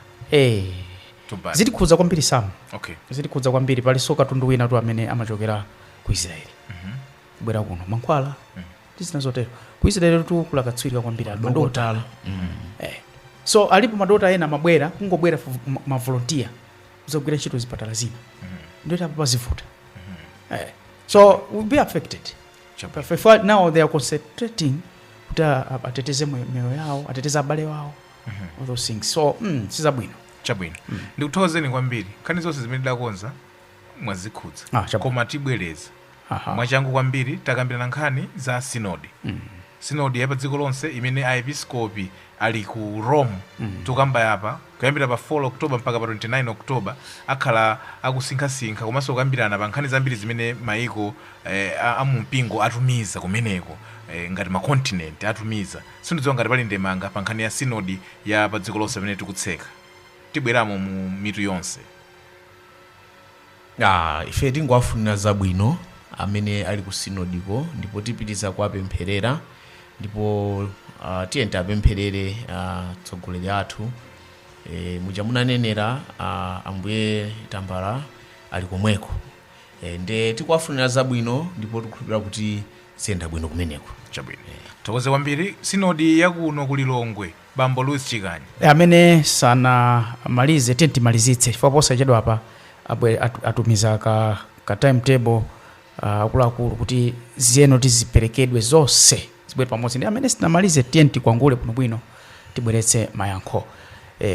zitikhudza kwambiri samu zitikhudza kwambiri pali soka tundu wina tu amene amachokera ku Israeli bwera kuno mankhwala tisina zotero ku Israeli tu kulakatswirika kwambiri madotala so alipo madota ena mabwera kungobwera ma volunteer kuzagwira ntchito zipatala zina ndio tapo pazivuta so we'll be affected. Now they are concentrating kuti ateteze moyo yawo ateteze abale wawo all those things so sizabwino chabwino ndikuthokozeni kwambiri nkhani zonse zimene ndakonza mwazikhudza koma tibwereza mwachangu kwambiri takambirana nkhani za sinodi sinodi yapa dziko lonse imene aepiskopi ali ku Rome tukamba yapa kuyambira pa 4 October mpaka pa 29 October akhala akusinkhasinkha komanso kukambirana pa nkhani zambiri zimene maiko amumpingo atumiza kumeneko ngati ma continent atumiza sindidziwa ngati pali ndemanga pa nkhani ya sinodi ya pa dziko lonse imene tikutseka tibweramo mu mitu yonse. Ife tingowafunira zabwino amene ali ku sinodiko ndipo tipitiza kuwapempherera ndipo tiyenta apempherere atsogoleri athu muja munanenera ambuye Tambala ali komweko nde tikuwafunira zabwino ndipo tikukhulupirira kuti siyenda bwino kumeneko chabwino. Tokoze kwambiri sinodi yakuno kulilongwe bambo Elias Chizule amene sana malize tentimalizitse chifukwa posachedwa apa atumiza ka timetable akuluakulu kuti ziyeno tiziperekedwe zonse zibwere pamodzi ndi amene sinamalize tenti kwangule bwinobwino tibweretse mayankho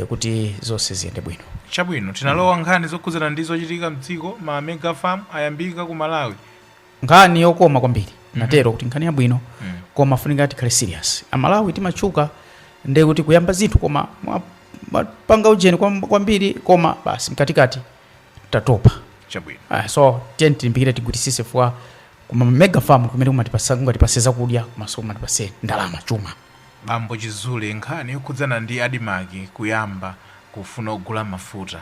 kuti zonse ziyende bwino chabwino. Tinalowa nkhani zokhudzana ndi zochitika mdziko ma mega farm ayambika ku Malawi nkhani yokoma kwambiri natero kuti nkhani yabwino koma funika tikhale serious Amalawi timachuka ndiye kuti kuyamba zinthu koma panga ujeni kwambiri koma basi mkatikati tatopa chabwino. So tenti mpikire tigwirisise fwa kuma mega farm kumene kumatipaseza kudya komanso kumatipase ndalama chuma. Bambo Chizule nkhani yokhudzana ndi ADMARC kuyamba kufuna kugula mafuta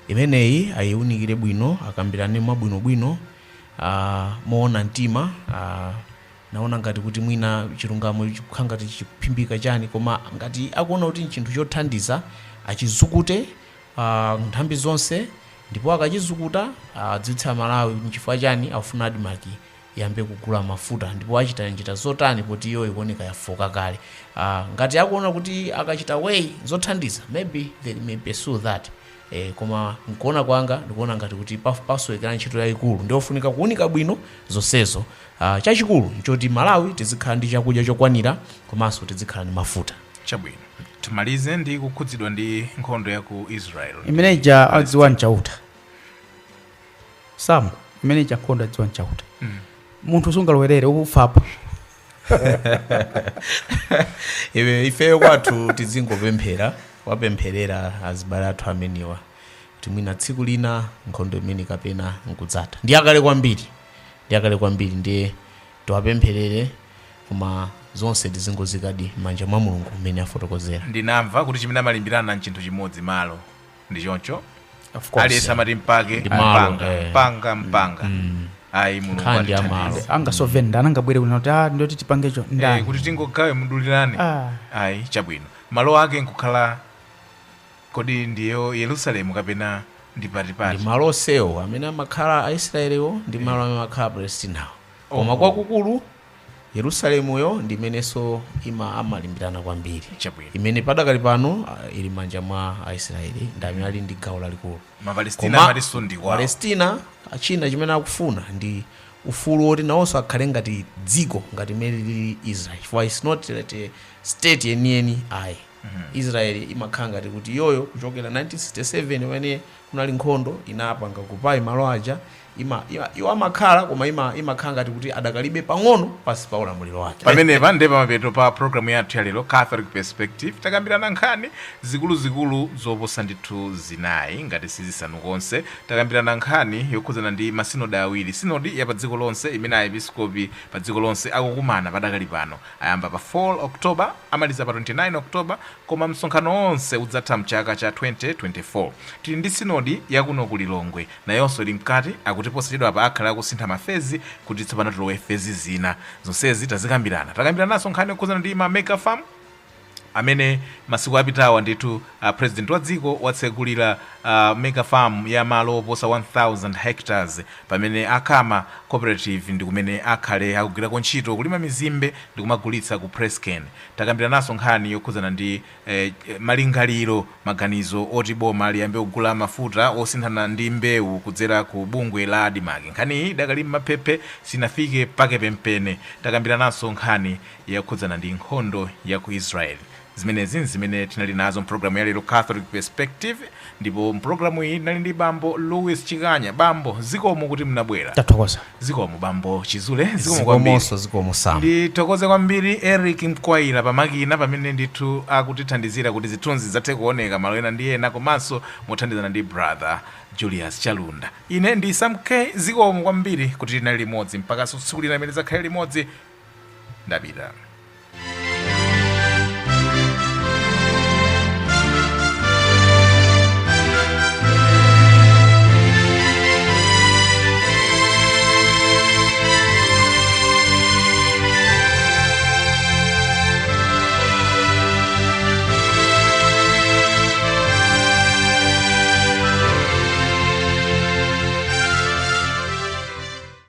imeneyi ayiunikire bwino akambirane mwabwinobwino moona mtima naona ngati kuti mwina chilungamo chikukhala ngati chikuphimbika chani koma ngati akuona kuti chinthu chothandiza achizukute nthambi zonse ndipo akachizukuta adziwitsa Malawi nchifukwa chani afuna ADMARC yambe kugula mafuta ndipo achita njira zotani poti iyo ikuoneka yafoka kale ngati akuona kuti akachita way zothandiza maybe they may pursue that koma nkuona kwanga ndikuona ngati kuti pasowekera ntchito yayikulu ndiofunika kuunika bwino zonsezo. Chachikulu nchoti Malawi tizikhala ndi chakudya chokwanira komanso tizikhala ndi mafuta. Chabwino tumalize ndi kukhudzidwa ndi nkhondo ya ku Israel imeneja adziwa nchauta Sam imeneja nkhondo adziwa nchauta munthu sungalowerere ukufapo. Ifeyo kwathu tizingopemphera wapempherera azibale athu ameniwa kuti mwina tsiku lina nkhondo imene kapena nkudzatha. Ndiyakale kwambiri ndiye tiwapempherere koma zonse tizingozikadi manja mwa Mulungu mmene afotokozera. Ndinamva kuti chimene amalimbirana nchinthu chimodzi malo ndi choncho aliyense amati mpake mpanga ayi Mulungu atithandize. Angasovenda anangabwere kuno kuti ndoti tipangecho ndani kuti tingogawe mudulirane. Ayi chabwino malo ake nkukhala kodi ndiyo Yerusalemu kapena ndi patipati. Ndi malo onsewo amene amakhala Aisraeliwo ndi malo amene amakhala Palestinawo koma kwakukulu Yerusalemuyo ndi imenenso amalimbirana kwambiri. Chabwino imene padakali pano ili manja mwa Aisraeli ndi amene ali ndi gawo lalikulu. Mapalestina amatiso ndi kwawo. Palestina china chimene akufuna ndi ufulu woti nawonso akhale ngati dziko ngati imene lili Israel, for it's not a state yeniyeni ayi. Israeli imakhala ngati kuti iyoyo kuchokera 1967 pamene kunali nkhondo inapanga kupayi malo aja iwo amakhala koma imakhala ngati kuti adakalibe pang'ono pasi pa ulamuliro wake. Pamenepa ndi pamapeto pa programu yathu ya lero Catholic Perspective takambirana nkhani zikuluzikulu zoposa ndithu zinayi ngati sizisanu konse. Takambirana nkhani yokhudzana ndi masinodi awiri, sinodi ya pa dziko lonse imene aepiskopi pa dziko lonse akukumana padakali pano ayamba pa 4 October amaliza pa 29 October koma msonkhano onse udzatha mchaka cha 2024. Tili ndi sinodi yakuno ku Lilongwe nayonso ili mkati akutiposedwa pa akhala akusintha mafezi kuti tsopano tilowe fezi zina zonsezi tazikambirananso nkhani yokhudzana ndi mega farm amene masiku apitawa ndithu president wa dziko watsegulira mega farm ya malo oposa 1000 hectares pamene akhama cooperative ndi kumene akhale akugwirako ntchito kulima mizimbe ndi kumagulitsa ku Prescan. Takambirananso nkhani yokhudzana ndi malingaliro maganizo oti boma liyambe kugula mafuta osinthana ndi mbewu kudzera ku bungwe la ADMARC. Nkhani idakali mapepe sinafike pake pempene. Takambirananso nkhani yokhudzana ndi nkhondo ya ku Israel. Zimene tinali nazo mpulogalamu ya lero Catholic Perspective, ndipo mpulogalamu iyi tinali ndi bambo Louis Chikanya. Bambo zikomo kuti mnabwera. Tathokoza. Zikomo bambo Chizule, zikomo Sam. Ndithokoze kwambiri Eric Mkwaira pamakina pamene ndithu akutithandizira kuti zithunzi zathe kuoneka malo ena ndi ena komanso mothandizana ndi brother Julius Chalunda. Ine ndi Sam K. Zikomo kwambiri kuti tinali limodzi mpaka tsiku lina limene zakhale limodzi. Ndapita.